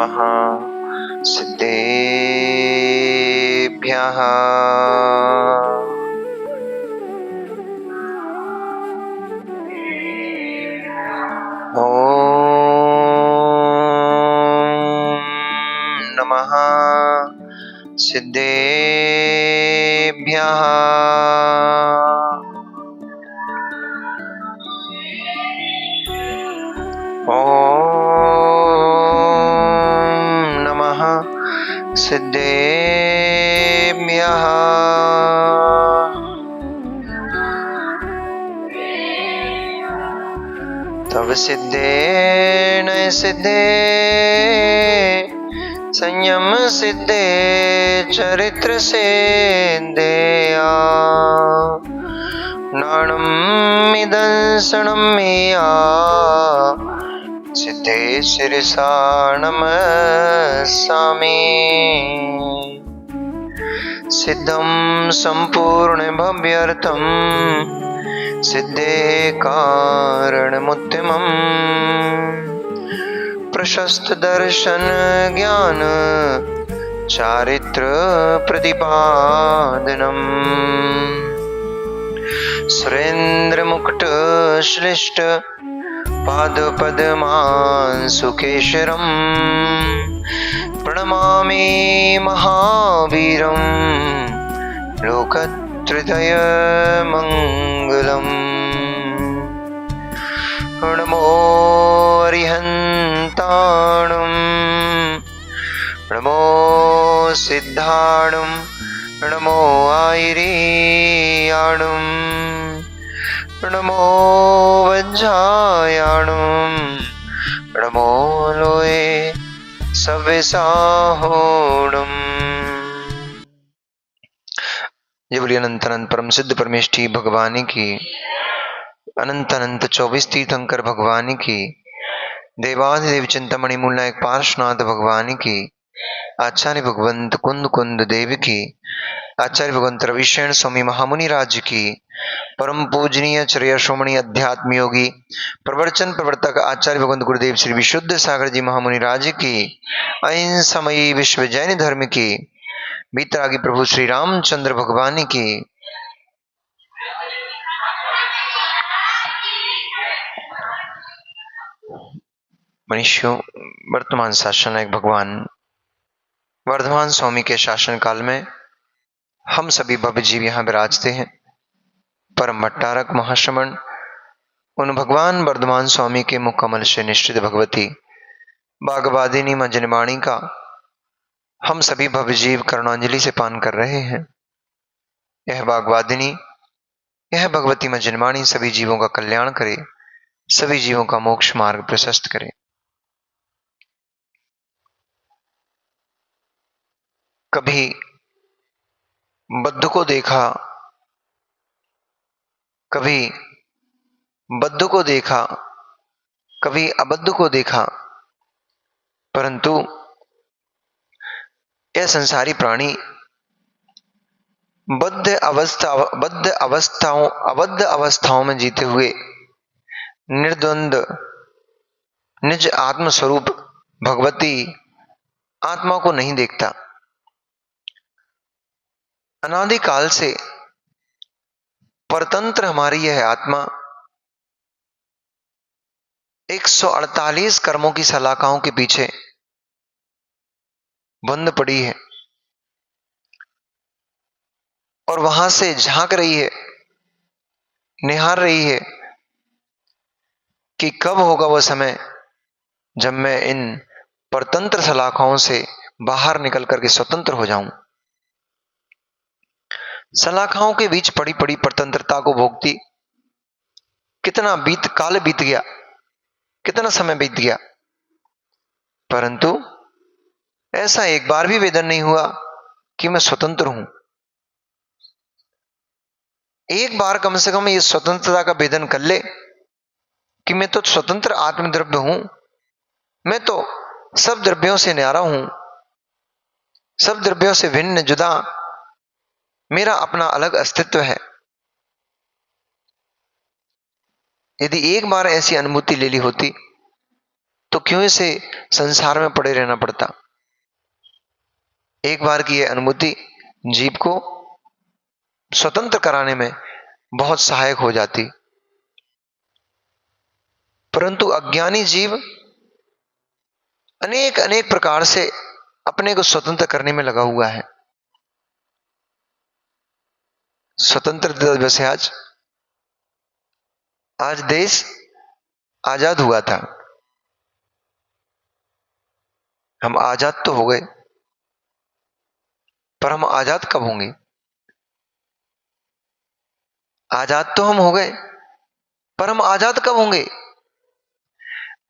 नमः सिद्धेभ्यः। ॐ नमः सिद्धेभ्यः। ॐ नमः सिद्धेभ्यः। तव सिद्धेन सिद्धे संयम सिद्धे चरित्र सिद्धेया नाणमिदंसनं मेया सिद्धे शिरसा नमस्सामि। सिद्धं संपूर्ण भव्यर्थं सिद्धे कारणमुत्तमम् प्रशस्त दर्शन ज्ञान चारित्र प्रतिपादनम् सुरेंद्र मुकुट श्रेष्ठ पाद पद्मांशुकेशरम् प्रणमामि महावीरं लोकत्रय मंगलम्। नमो अरिहन्ताणं नमो सिद्धाणं नमो आयर्याणं नमो वज्रायाणं नमो लोये सव्यसाहोणम्। जय बोलिए अनंत अनंत परम सिद्ध परमेष्ठी भगवान की, अनंत अनंत 24 तीर्थंकर भगवान की, देवाधिदेव चिंतामणि मूलनायक पार्श्वनाथ भगवान की, आचार्य भगवंत कुंद कुंद देव की, आचार्य भगवंत रविशरण स्वामी महामुनि राज की, परम पूजनीय चर्या श्रोमणी अध्यात्म योगी प्रवचन प्रवर्तक आचार्य भगवंत गुरुदेव श्री विशुद्ध सागर जी महामुनि राज की, अहिंसामयी विश्व जैन धर्म की, बीतरागी प्रभु श्री रामचंद्र भगवान की, मनुष्यों वर्तमान शासन नायक भगवान वर्धमान स्वामी के शासन काल में हम सभी भव्य जीव यहाँ विराजते हैं। परम भट्टारक महाश्रमण उन भगवान वर्धमान स्वामी के मुख कमल से निश्चित भगवती बागवादिनी मंजनवाणी का हम सभी भव्य जीव करुणांजलि से पान कर रहे हैं। यह बागवादिनी, यह भगवती मंजनवाणी सभी जीवों का कल्याण करे, सभी जीवों का मोक्ष मार्ग प्रशस्त करे। कभी बद्ध को देखा, कभी बद्ध को देखा, कभी अबद्ध को देखा, परंतु यह संसारी प्राणी अबद्ध अवस्थाओं में जीते हुए निर्द्वंद निज आत्म स्वरूप भगवती आत्मा को नहीं देखता। अनादि काल से परतंत्र हमारी यह आत्मा 148 कर्मों की सलाखाओं के पीछे बंद पड़ी है और वहां से झांक रही है, निहार रही है कि कब होगा वह समय जब मैं इन परतंत्र सलाखाओं से बाहर निकल करके स्वतंत्र हो जाऊं। सलाखाओं के बीच पड़ी पड़ी परतंत्रता को भोगती कितना काल बीत गया, कितना समय बीत गया, परंतु ऐसा एक बार भी वेदन नहीं हुआ कि मैं स्वतंत्र हूं। एक बार कम से कम ये स्वतंत्रता का वेदन कर ले कि मैं तो स्वतंत्र आत्मद्रव्य हूं, मैं तो सब द्रव्यों से न्यारा हूं, सब द्रव्यों से भिन्न जुदा मेरा अपना अलग अस्तित्व है। यदि एक बार ऐसी अनुभूति ले ली होती तो क्यों इसे संसार में पड़े रहना पड़ता। एक बार की यह अनुभूति जीव को स्वतंत्र कराने में बहुत सहायक हो जाती, परंतु अज्ञानी जीव अनेक अनेक प्रकार से अपने को स्वतंत्र करने में लगा हुआ है। स्वतंत्रता दिवस है आज। आज देश आजाद हुआ था। हम आजाद तो हो गए, पर हम आजाद कब होंगे। आजाद तो हम हो गए, पर हम आजाद कब होंगे।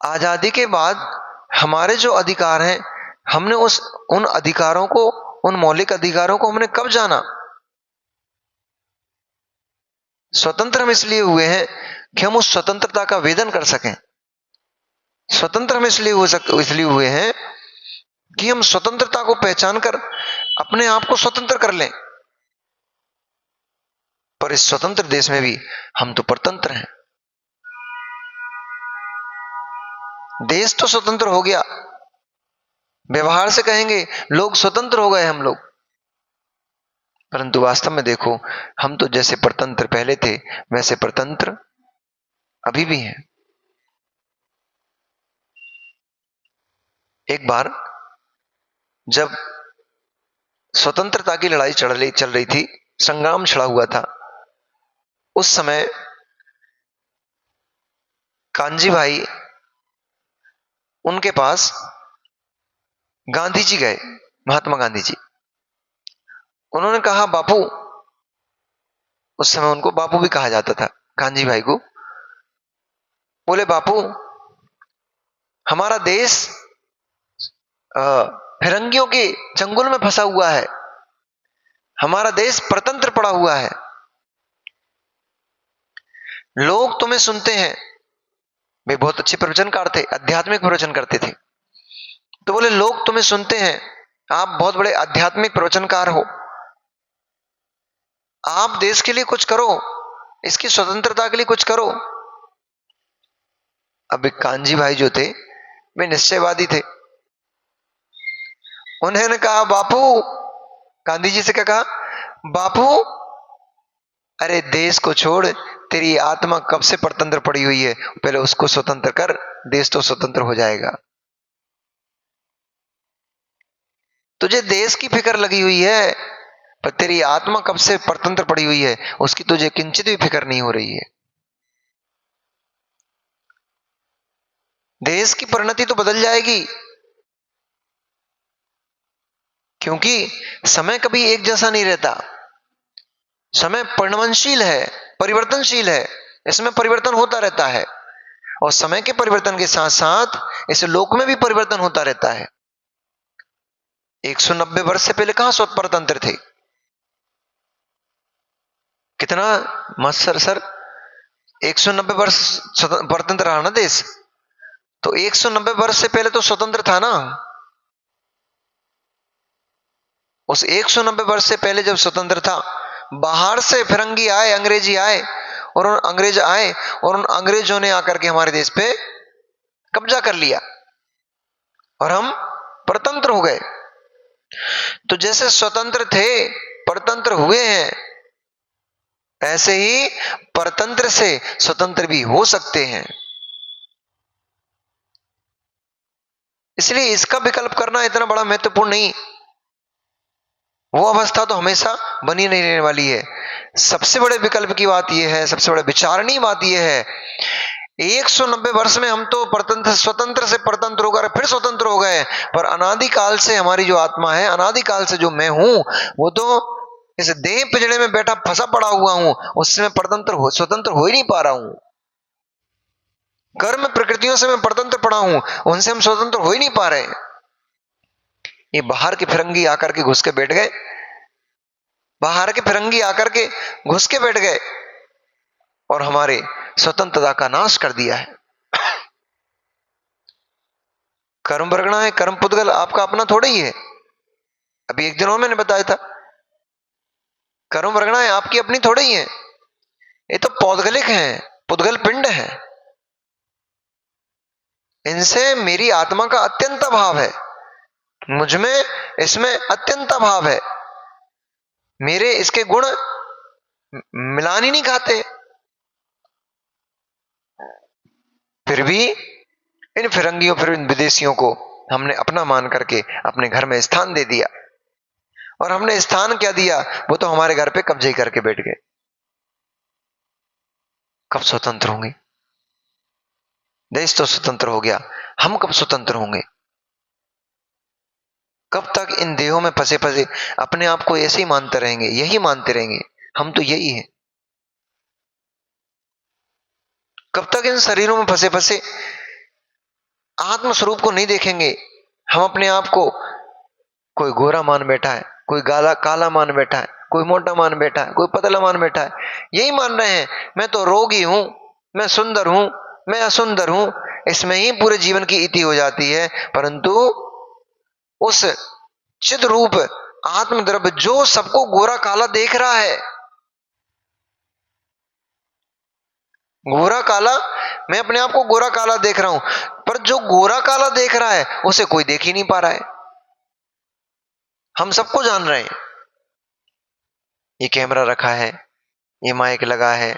आजादी के बाद हमारे जो अधिकार हैं, हमने उन अधिकारों को, उन मौलिक अधिकारों को हमने कब जाना। स्वतंत्र हम इसलिए हुए हैं कि हम उस स्वतंत्रता का वेदन कर सकें। स्वतंत्र हम इसलिए हुए हैं कि हम स्वतंत्रता को पहचान कर अपने आप को स्वतंत्र कर लें। पर इस स्वतंत्र देश में भी हम तो परतंत्र हैं। देश तो स्वतंत्र हो गया, व्यवहार से कहेंगे लोग स्वतंत्र हो गए हम लोग, परंतु वास्तव में देखो, हम तो जैसे परतंत्र पहले थे वैसे परतंत्र अभी भी हैं। एक बार जब स्वतंत्रता की लड़ाई चल रही थी, संग्राम छिड़ा हुआ था, उस समय कांजी भाई उनके पास गांधी जी गए, महात्मा गांधी जी। उन्होंने कहा बापू, उस समय उनको बापू भी कहा जाता था, कांजी भाई को। बोले बापू, हमारा देश फिरंगियों के चंगुल में फंसा हुआ है, हमारा देश परतंत्र पड़ा हुआ है। लोग तुम्हें सुनते हैं, वे बहुत अच्छे प्रवचनकार थे, आध्यात्मिक प्रवचन करते थे। तो बोले लोग तुम्हें सुनते हैं, आप बहुत बड़े आध्यात्मिक प्रवचनकार हो, आप देश के लिए कुछ करो, इसकी स्वतंत्रता के लिए कुछ करो। अब कांजी भाई जो थे वे निश्चयवादी थे। उन्होंने कहा बापू, गांधी जी से क्या कहा, बापू अरे देश को छोड़, तेरी आत्मा कब से परतंत्र पड़ी हुई है, पहले उसको स्वतंत्र कर, देश तो स्वतंत्र हो जाएगा। तुझे देश की फिक्र लगी हुई है, पर तेरी आत्मा कब से परतंत्र पड़ी हुई है, उसकी तुझे किंचित भी फिक्र नहीं हो रही है। देश की परिणति तो बदल जाएगी, क्योंकि समय कभी एक जैसा नहीं रहता। समय परिणमनशील है, परिवर्तनशील है, इसमें परिवर्तन होता रहता है, और समय के परिवर्तन के साथ साथ इस लोक में भी परिवर्तन होता रहता है। 190 वर्ष से पहले कहां स्वतंत्र थे, कितना मस्त सर 190 वर्ष परतंत्र रहा ना देश, तो 190 वर्ष से पहले तो स्वतंत्र था ना। उस 190 वर्ष से पहले जब स्वतंत्र था, बाहर से फिरंगी आए, अंग्रेजी आए, और उन अंग्रेजों ने आकर के हमारे देश पे कब्जा कर लिया और हम परतंत्र हो गए। तो जैसे स्वतंत्र थे, परतंत्र हुए हैं, ऐसे ही परतंत्र से स्वतंत्र भी हो सकते हैं। इसलिए इसका विकल्प करना इतना बड़ा महत्वपूर्ण नहीं, वो अवस्था तो हमेशा बनी नहीं रहने वाली है। सबसे बड़े विकल्प की बात यह है, सबसे बड़े विचारणीय बात यह है, 190 वर्ष में हम तो स्वतंत्र से परतंत्र हो गए, फिर स्वतंत्र हो गए, पर अनादिकाल से हमारी जो आत्मा है, अनादिकाल से जो मैं हूं, वो तो इस देह पिंजड़े में बैठा फंसा पड़ा हुआ हूं, उससे मैं स्वतंत्र हो ही नहीं पा रहा हूं। कर्म प्रकृतियों से मैं परतंत्र पड़ा हूं, उनसे हम स्वतंत्र हो ही नहीं पा रहे। ये बाहर के फिरंगी आकर के घुस के बैठ गए, बाहर के फिरंगी आकर के घुस के बैठ गए और हमारे स्वतंत्रता का नाश कर दिया है। कर्म वर्गणा है, कर्म पुद्गल आपका अपना थोड़ा ही है। अभी एक दिन और मैंने बताया था, कर्म वर्गणा है आपकी अपनी थोड़ी ही है, ये तो पौद्गलिक है, पुद्गल पिंड है। इनसे मेरी आत्मा का अत्यंत अभाव है, मुझ में इसमें अत्यंत अभाव है, मेरे इसके गुण मिलान ही नहीं खाते। फिर भी इन फिरंगियों, फिर इन विदेशियों को हमने अपना मान करके अपने घर में स्थान दे दिया। और हमने स्थान क्या दिया, वो तो हमारे घर पे कब्जे ही करके बैठ गए। कब स्वतंत्र होंगे? देश तो स्वतंत्र हो गया, हम कब स्वतंत्र होंगे? कब तक इन देहों में फंसे फंसे अपने आप को ऐसे ही मानते रहेंगे, यही मानते रहेंगे हम तो यही है? कब तक इन शरीरों में फंसे फंसे आत्म स्वरूप को नहीं देखेंगे? हम अपने आप को कोई गोरा मान बैठा है, कोई गाला काला मान बैठा है, कोई मोटा मान बैठा है, कोई पतला मान बैठा है, यही मान रहे हैं मैं तो रोगी हूं, मैं सुंदर हूं, मैं असुंदर हूं। इसमें ही पूरे जीवन की इति हो जाती है। परंतु उस चिद रूप आत्मद्रव्य जो सबको गोरा काला देख रहा है, गोरा काला, मैं अपने आप को गोरा काला देख रहा हूं, पर जो गोरा काला देख रहा है उसे कोई देख ही नहीं पा रहा है। हम सबको जान रहे हैं, ये कैमरा रखा है, ये माइक लगा है,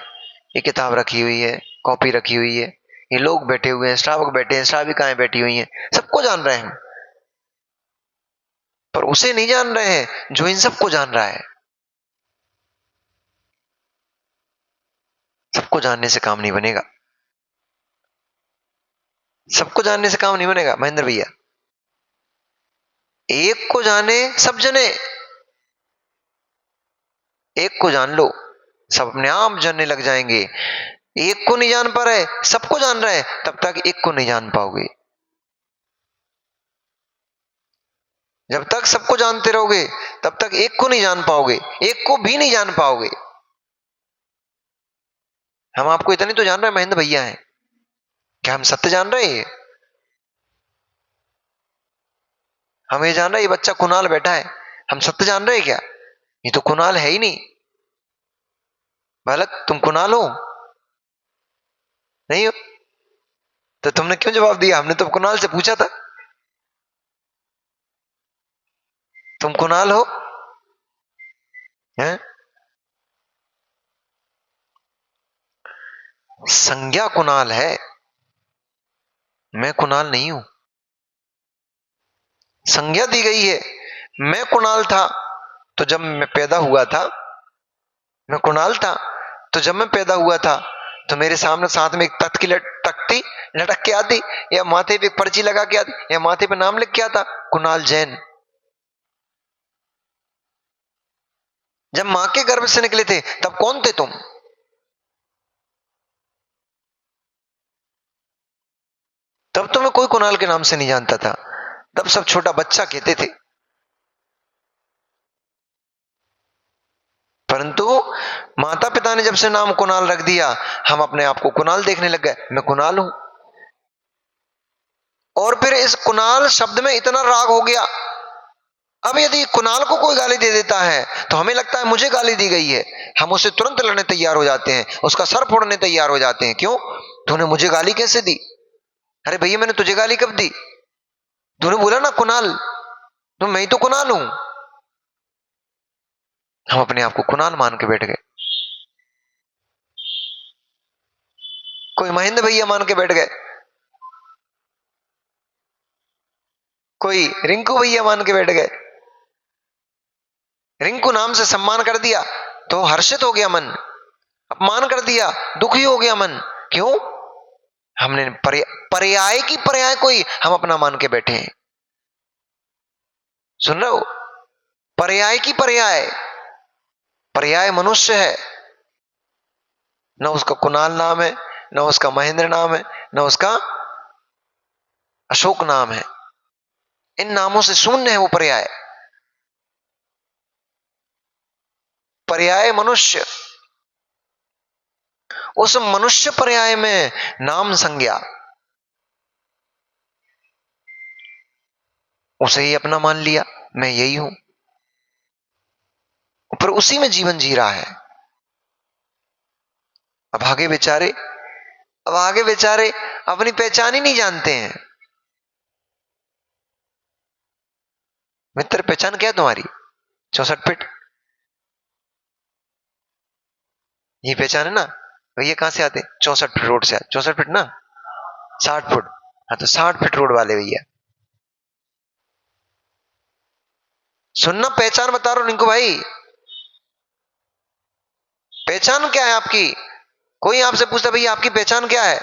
ये किताब रखी हुई है, कॉपी रखी हुई है, ये लोग बैठे हुए हैं, श्रावक बैठे हैं, श्राविकाएं बैठी हुई हैं, सबको जान रहे हैं। पर उसे नहीं जान रहे हैं जो इन सबको जान रहा है। सबको जानने से काम नहीं बनेगा, सबको जानने से काम नहीं बनेगा महेंद्र भैया। एक को जाने सब जने, एक को जान लो सब अपने आप जानने लग जाएंगे। एक को नहीं जान पा रहे, सबको जान रहे, तब तक एक को नहीं जान पाओगे। जब तक सबको जानते रहोगे तब तक एक को नहीं जान पाओगे, एक को भी नहीं जान पाओगे। हम आपको इतनी तो जान रहे हैं महेंद्र भैया हैं, क्या हम सत्य जान रहे हैं? हम ये जान रहे हैं ये बच्चा कुणाल बैठा है, हम सत्य जान रहे हैं क्या? ये तो कुणाल है ही नहीं। बालक तुम कुणाल हो? नहीं हो? तो तुमने क्यों जवाब दिया? हमने तो कुणाल से पूछा था, तुम कुणाल हो? हैं? संज्ञा कुणाल है, मैं कुणाल नहीं हूं। संज्ञा दी गई है, मैं कुणाल था तो जब मैं पैदा हुआ था, मैं कुणाल था तो जब मैं पैदा हुआ था तो मेरे सामने साथ में एक तख्त की तख्ती लटक के आती, या माथे पे एक पर्ची लगा के आती, या माथे पे नाम लिख के आता कुणाल जैन। जब मां के गर्भ से निकले थे तब कौन थे तुम? तब तुम्हें कोई कुणाल के नाम से नहीं जानता था, तब सब छोटा बच्चा कहते थे। परंतु माता पिता ने जब से नाम कुणाल रख दिया, हम अपने आप को कुणाल देखने लग गए, मैं कुणाल हूं। और फिर इस कुणाल शब्द में इतना राग हो गया, अब यदि कुणाल को कोई गाली दे देता है तो हमें लगता है मुझे गाली दी गई है, हम उसे तुरंत लड़ने तैयार हो जाते हैं, उसका सर फोड़ने तैयार हो जाते हैं। क्यों? तूने मुझे गाली कैसे दी? अरे भैया मैंने तुझे गाली कब दी? तूने बोला ना कुणाल, तो मैं ही तो कुणाल हूं। हम अपने आप को कुणाल मान के बैठ गए, कोई महेंद्र भैया मान के बैठ गए, कोई रिंकू भैया मान के बैठ गए। रिंकू नाम से सम्मान कर दिया तो हर्षित हो गया मन, अपमान कर दिया दुखी हो गया मन। क्यों? हमने पर्याय की पर्याय कोई हम अपना मान के बैठे हैं। सुन रहे हो? पर्याय की पर्याय, पर्याय मनुष्य है, न उसका कुणाल नाम है, न उसका महेंद्र नाम है, न उसका अशोक नाम है। इन नामों से शून्य है वो पर्याय। पर्याय मनुष्य, उस मनुष्य पर्याय में नाम संज्ञा, उसे ही अपना मान लिया, मैं यही हूं, पर उसी में जीवन जी रहा है। अब आगे बेचारे अब आगे बेचारे अपनी पहचान ही नहीं जानते हैं। मित्र, पहचान क्या है तुम्हारी? 64 फीट, ये पहचान है ना? भैया कहां से आते? 64 फीट रोड से। 64 फीट ना, 60 फुट। हाँ, तो 60 फीट रोड वाले भैया। सुनना, पहचान बता रहा हूं इनको भाई। पहचान क्या है आपकी? कोई आपसे पूछता भैया आपकी पहचान क्या है?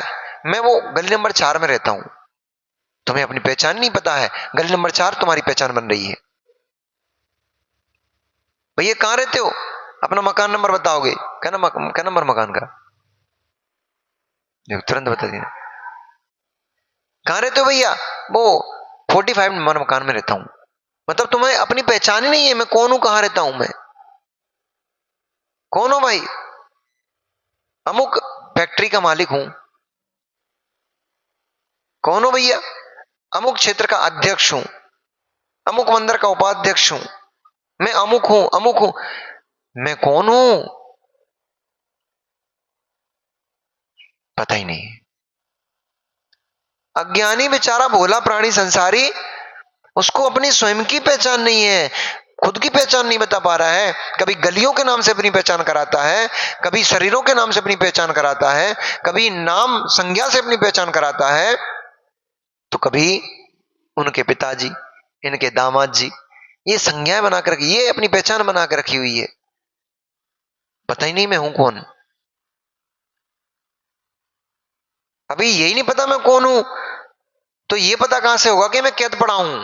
मैं वो गली नंबर 4 में रहता हूं। तुम्हें अपनी पहचान नहीं पता है? गली नंबर 4 तुम्हारी पहचान बन रही है। भैया कहां रहते हो? अपना मकान नंबर बताओगे? क्या नंबर मकान का? देखो, तुरंत बता देना। कहां रहते हो भैया? वो 45 नंबर मकान में रहता हूं। मतलब तुम्हें अपनी पहचान ही नहीं है। मैं कौन हूं, कहां रहता हूं, मैं कौन हूं भाई? अमुक फैक्ट्री का मालिक हूं। कौन हो भैया? अमुक क्षेत्र का अध्यक्ष हूं, अमुक मंदिर का उपाध्यक्ष हूं, मैं अमुक हूं, अमुक हूं। मैं कौन हूं? पता ही नहीं। अज्ञानी बेचारा भोला प्राणी संसारी, उसको अपनी स्वयं की पहचान नहीं है, खुद की पहचान नहीं बता पा रहा है। कभी गलियों के नाम से अपनी पहचान कराता है, कभी शरीरों के नाम से अपनी पहचान कराता है, कभी नाम संज्ञा से अपनी पहचान कराता है, तो कभी उनके पिताजी, इनके दामाद जी, ये संज्ञाएं बनाकर रखी, ये अपनी पहचान बनाकर रखी हुई है। पता ही नहीं मैं हूं कौन। अभी यही नहीं पता मैं कौन हूं, तो ये पता कहां से होगा कि मैं कैद पड़ा हूं?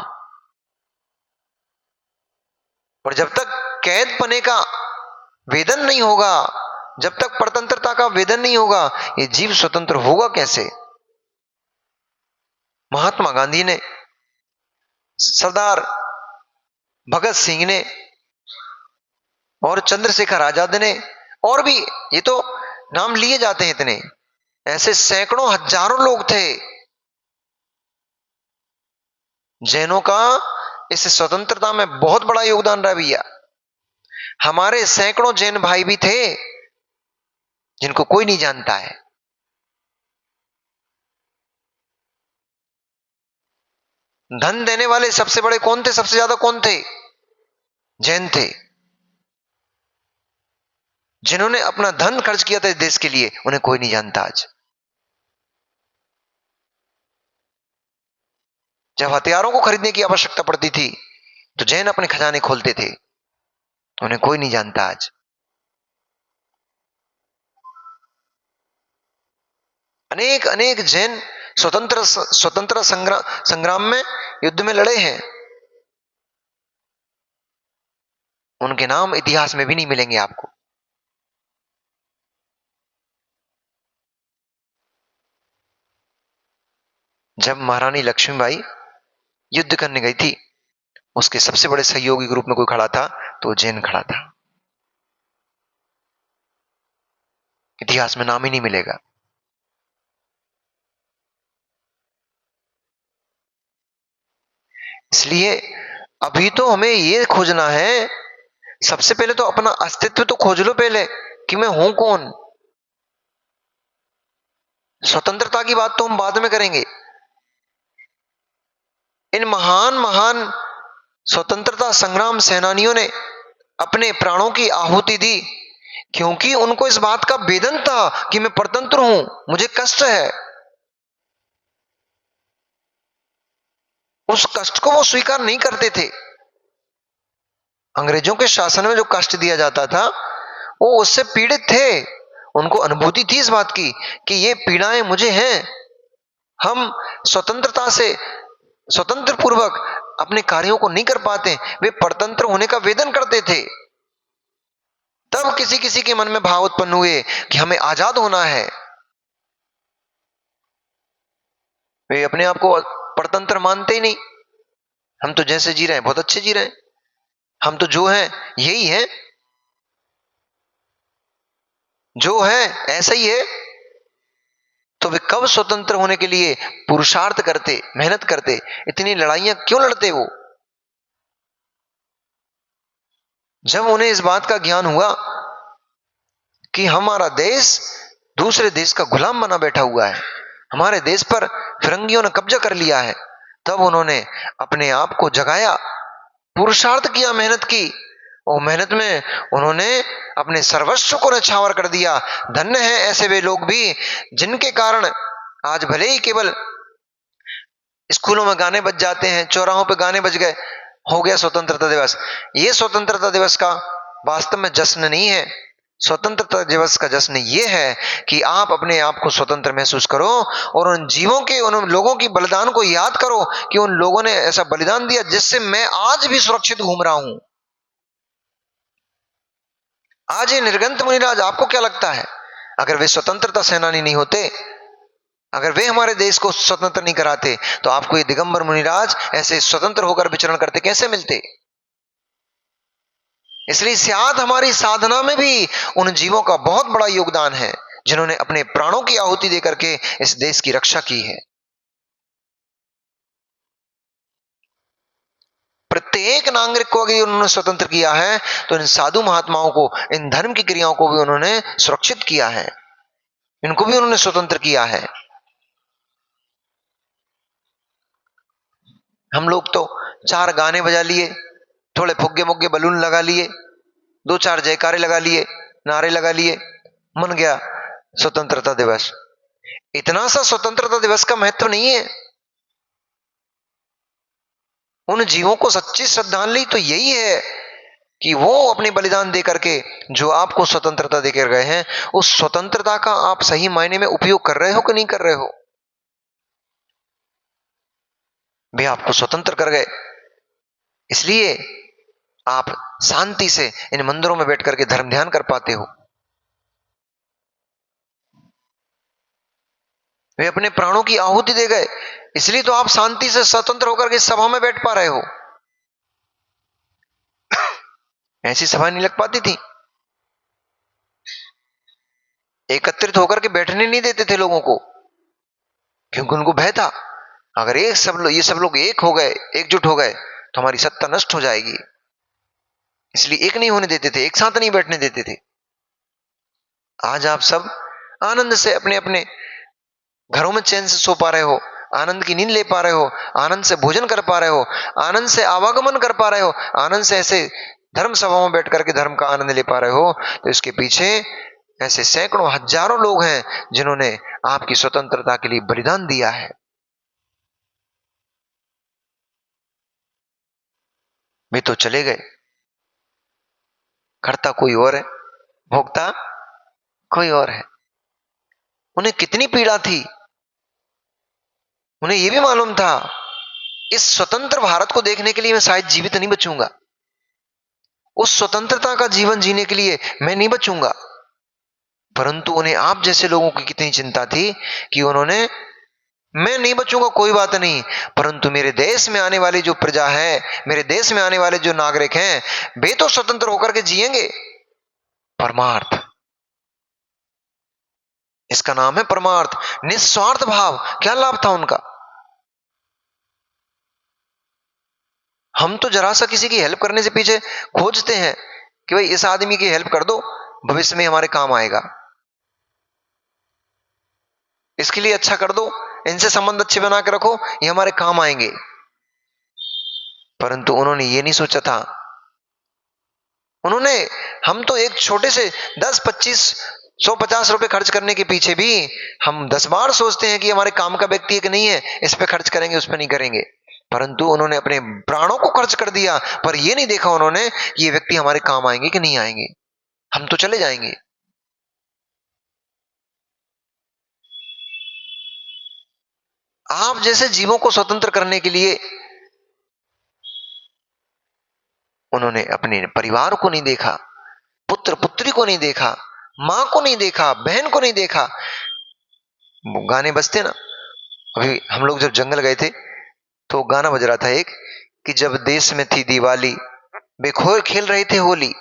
और जब तक कैद पने का वेदन नहीं होगा, जब तक परतंत्रता का वेदन नहीं होगा, ये जीव स्वतंत्र होगा कैसे? महात्मा गांधी ने, सरदार भगत सिंह ने, और चंद्रशेखर आजाद ने, और भी, ये तो नाम लिए जाते हैं इतने, ऐसे सैकड़ों हजारों लोग थे। जैनों का इस स्वतंत्रता में बहुत बड़ा योगदान रहा भैया। हमारे सैकड़ों जैन भाई भी थे जिनको कोई नहीं जानता है। धन देने वाले सबसे बड़े कौन थे? सबसे ज्यादा कौन थे? जैन थे। जिन्होंने अपना धन खर्च किया था इस देश के लिए, उन्हें कोई नहीं जानता आज। जब हथियारों को खरीदने की आवश्यकता पड़ती थी, तो जैन अपने खजाने खोलते थे, उन्हें कोई नहीं जानता आज। अनेक अनेक जैन स्वतंत्र संग्राम में, युद्ध में लड़े हैं। उनके नाम इतिहास में भी नहीं मिलेंगे आपको। जब महारानी लक्ष्मीबाई युद्ध करने गई थी, उसके सबसे बड़े सहयोगी के रूप में कोई खड़ा था, तो जैन खड़ा था। इतिहास में नाम ही नहीं मिलेगा। इसलिए अभी तो हमें ये खोजना है, सबसे पहले तो अपना अस्तित्व तो खोज लो पहले, कि मैं हूं कौन। स्वतंत्रता की बात तो हम बाद में करेंगे। इन महान महान स्वतंत्रता संग्राम सेनानियों ने अपने प्राणों की आहुति दी, क्योंकि उनको इस बात का वेदन था कि मैं परतंत्र हूं, मुझे कष्ट है। उस कष्ट को वो स्वीकार नहीं करते थे। अंग्रेजों के शासन में जो कष्ट दिया जाता था, वो उससे पीड़ित थे। उनको अनुभूति थी इस बात की कि ये पीड़ाएं मुझे हैं। हम स्वतंत्रता से, स्वतंत्र पूर्वक अपने कार्यों को नहीं कर पाते। वे परतंत्र होने का वेदन करते थे। तब किसी किसी के मन में भाव उत्पन्न हुए कि हमें आजाद होना है। वे अपने आप को परतंत्र मानते ही नहीं। हम तो जैसे जी रहे हैं बहुत अच्छे जी रहे हैं, हम तो जो हैं यही है, जो है ऐसा ही है। तो वे कब स्वतंत्र होने के लिए पुरुषार्थ करते, मेहनत करते, इतनी लड़ाइयां क्यों लड़ते वो? जब उन्हें इस बात का ज्ञान हुआ कि हमारा देश दूसरे देश का गुलाम बना बैठा हुआ है। हमारे देश पर फिरंगियों ने कब्जा कर लिया है। तब उन्होंने अपने आप को जगाया, पुरुषार्थ किया, मेहनत की, और मेहनत में उन्होंने अपने सर्वस्व को न्यौछावर कर दिया। धन्य है ऐसे वे लोग भी जिनके कारण आज भले ही केवल स्कूलों में गाने बज जाते हैं, चौराहों पे गाने बज गए, हो गया स्वतंत्रता दिवस। ये स्वतंत्रता दिवस का वास्तव में जश्न नहीं है। स्वतंत्रता दिवस का जश्न ये है कि आप अपने आप को स्वतंत्र महसूस करो और उन जीवों के, उन लोगों की बलिदान को याद करो कि उन लोगों ने ऐसा बलिदान दिया जिससे मैं आज भी सुरक्षित घूम रहा हूं। आज ये निर्गंत मुनिराज, आपको क्या लगता है, अगर वे स्वतंत्रता सेनानी नहीं होते, अगर वे हमारे देश को स्वतंत्र नहीं कराते, तो आपको ये दिगंबर मुनिराज ऐसे स्वतंत्र होकर विचरण करते कैसे मिलते? इसलिए शायद हमारी साधना में भी उन जीवों का बहुत बड़ा योगदान है जिन्होंने अपने प्राणों की आहुति देकर के इस देश की रक्षा की है। प्रत्येक नागरिक को अगर उन्होंने स्वतंत्र किया है, तो इन साधु महात्माओं को, इन धर्म की क्रियाओं को भी उन्होंने सुरक्षित किया है, इनको भी उन्होंने स्वतंत्र किया है। हम लोग तो 4 गाने बजा लिए, थोड़े फुग्गे मुग्गे बलून लगा लिए, 2-4 जयकारे लगा लिए, नारे लगा लिए, मन गया स्वतंत्रता दिवस। इतना सा स्वतंत्रता दिवस का महत्व नहीं है। उन जीवों को सच्ची श्रद्धांजलि तो यही है कि वो अपने बलिदान देकर के जो आपको स्वतंत्रता देकर गए हैं, उस स्वतंत्रता का आप सही मायने में उपयोग कर रहे हो कि नहीं कर रहे हो। वे आपको स्वतंत्र कर गए, इसलिए आप शांति से इन मंदिरों में बैठ करके धर्म ध्यान कर पाते हो। वे अपने प्राणों की आहुति दे गए, इसलिए तो आप शांति से स्वतंत्र होकर के सभा में बैठ पा रहे हो। ऐसी सभा नहीं लग पाती थी, एकत्रित होकर के बैठने नहीं देते थे लोगों को, क्योंकि उनको भय था अगर ये सब लोग एक हो गए, एकजुट हो गए, तो हमारी सत्ता नष्ट हो जाएगी। इसलिए एक नहीं होने देते थे, एक साथ नहीं बैठने देते थे। आज आप सब आनंद से अपने अपने घरों में चैन से सो पा रहे हो, आनंद की नींद ले पा रहे हो, आनंद से भोजन कर पा रहे हो, आनंद से आवागमन कर पा रहे हो, आनंद से ऐसे धर्म सभाओं में बैठ करके धर्म का आनंद ले पा रहे हो। तो इसके पीछे ऐसे सैकड़ों हजारों लोग हैं जिन्होंने आपकी स्वतंत्रता के लिए बलिदान दिया है। वे तो चले गए, करता कोई और है, भोगता कोई और है। उन्हें कितनी पीड़ा थी, उन्हें यह भी मालूम था इस स्वतंत्र भारत को देखने के लिए मैं शायद जीवित नहीं बचूंगा, उस स्वतंत्रता का जीवन जीने के लिए मैं नहीं बचूंगा। परंतु उन्हें आप जैसे लोगों की कितनी चिंता थी कि उन्होंने, मैं नहीं बचूंगा कोई बात नहीं, परंतु मेरे देश में आने वाली जो प्रजा है, मेरे देश में आने वाले जो नागरिक हैं, वे तो स्वतंत्र होकर के जिएंगे। परमार्थ, इसका नाम है परमार्थ, निस्वार्थ भाव। क्या लाभ था उनका? हम तो जरा सा किसी की हेल्प करने से पीछे खोजते हैं कि भाई इस आदमी की हेल्प कर दो, भविष्य में हमारे काम आएगा, इसके लिए अच्छा कर दो, इनसे संबंध अच्छे बना के रखो, ये हमारे काम आएंगे। परंतु उन्होंने ये नहीं सोचा था। उन्होंने, हम तो एक छोटे से 10, 25, 150 रुपए खर्च करने के पीछे भी हम 10 बार सोचते हैं कि हमारे काम का व्यक्ति है कि नहीं है, इस पे खर्च करेंगे, उस पे नहीं करेंगे। परंतु उन्होंने अपने प्राणों को खर्च कर दिया, पर यह नहीं देखा उन्होंने कि ये व्यक्ति हमारे काम आएंगे कि नहीं आएंगे, हम तो चले जाएंगे। आप जैसे जीवों को स्वतंत्र करने के लिए उन्होंने अपने परिवार को नहीं देखा, पुत्र पुत्री को नहीं देखा, मां को नहीं देखा, बहन को नहीं देखा। गाने बजते ना, अभी हम लोग जब जंगल गए थे तो गाना बज रहा था एक, कि जब देश में थी दिवाली, बेखोर खेल रहे थे होली,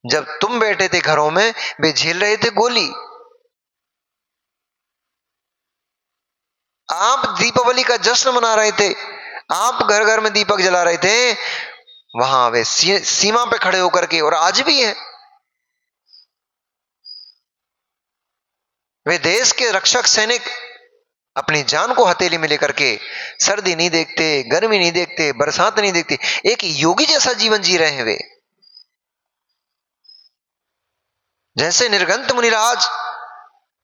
जब तुम बैठे थे घरों में, वे झेल रहे थे गोली। आप दीपावली का जश्न मना रहे थे, आप घर घर में दीपक जला रहे थे, वहां वे सीमा पे खड़े होकर के, और आज भी है, वे देश के रक्षक सैनिक अपनी जान को हथेली में लेकर के सर्दी नहीं देखते, गर्मी नहीं देखते, बरसात नहीं देखते, एक योगी जैसा जीवन जी रहे हैं वे। जैसे निर्घंत मुनिराज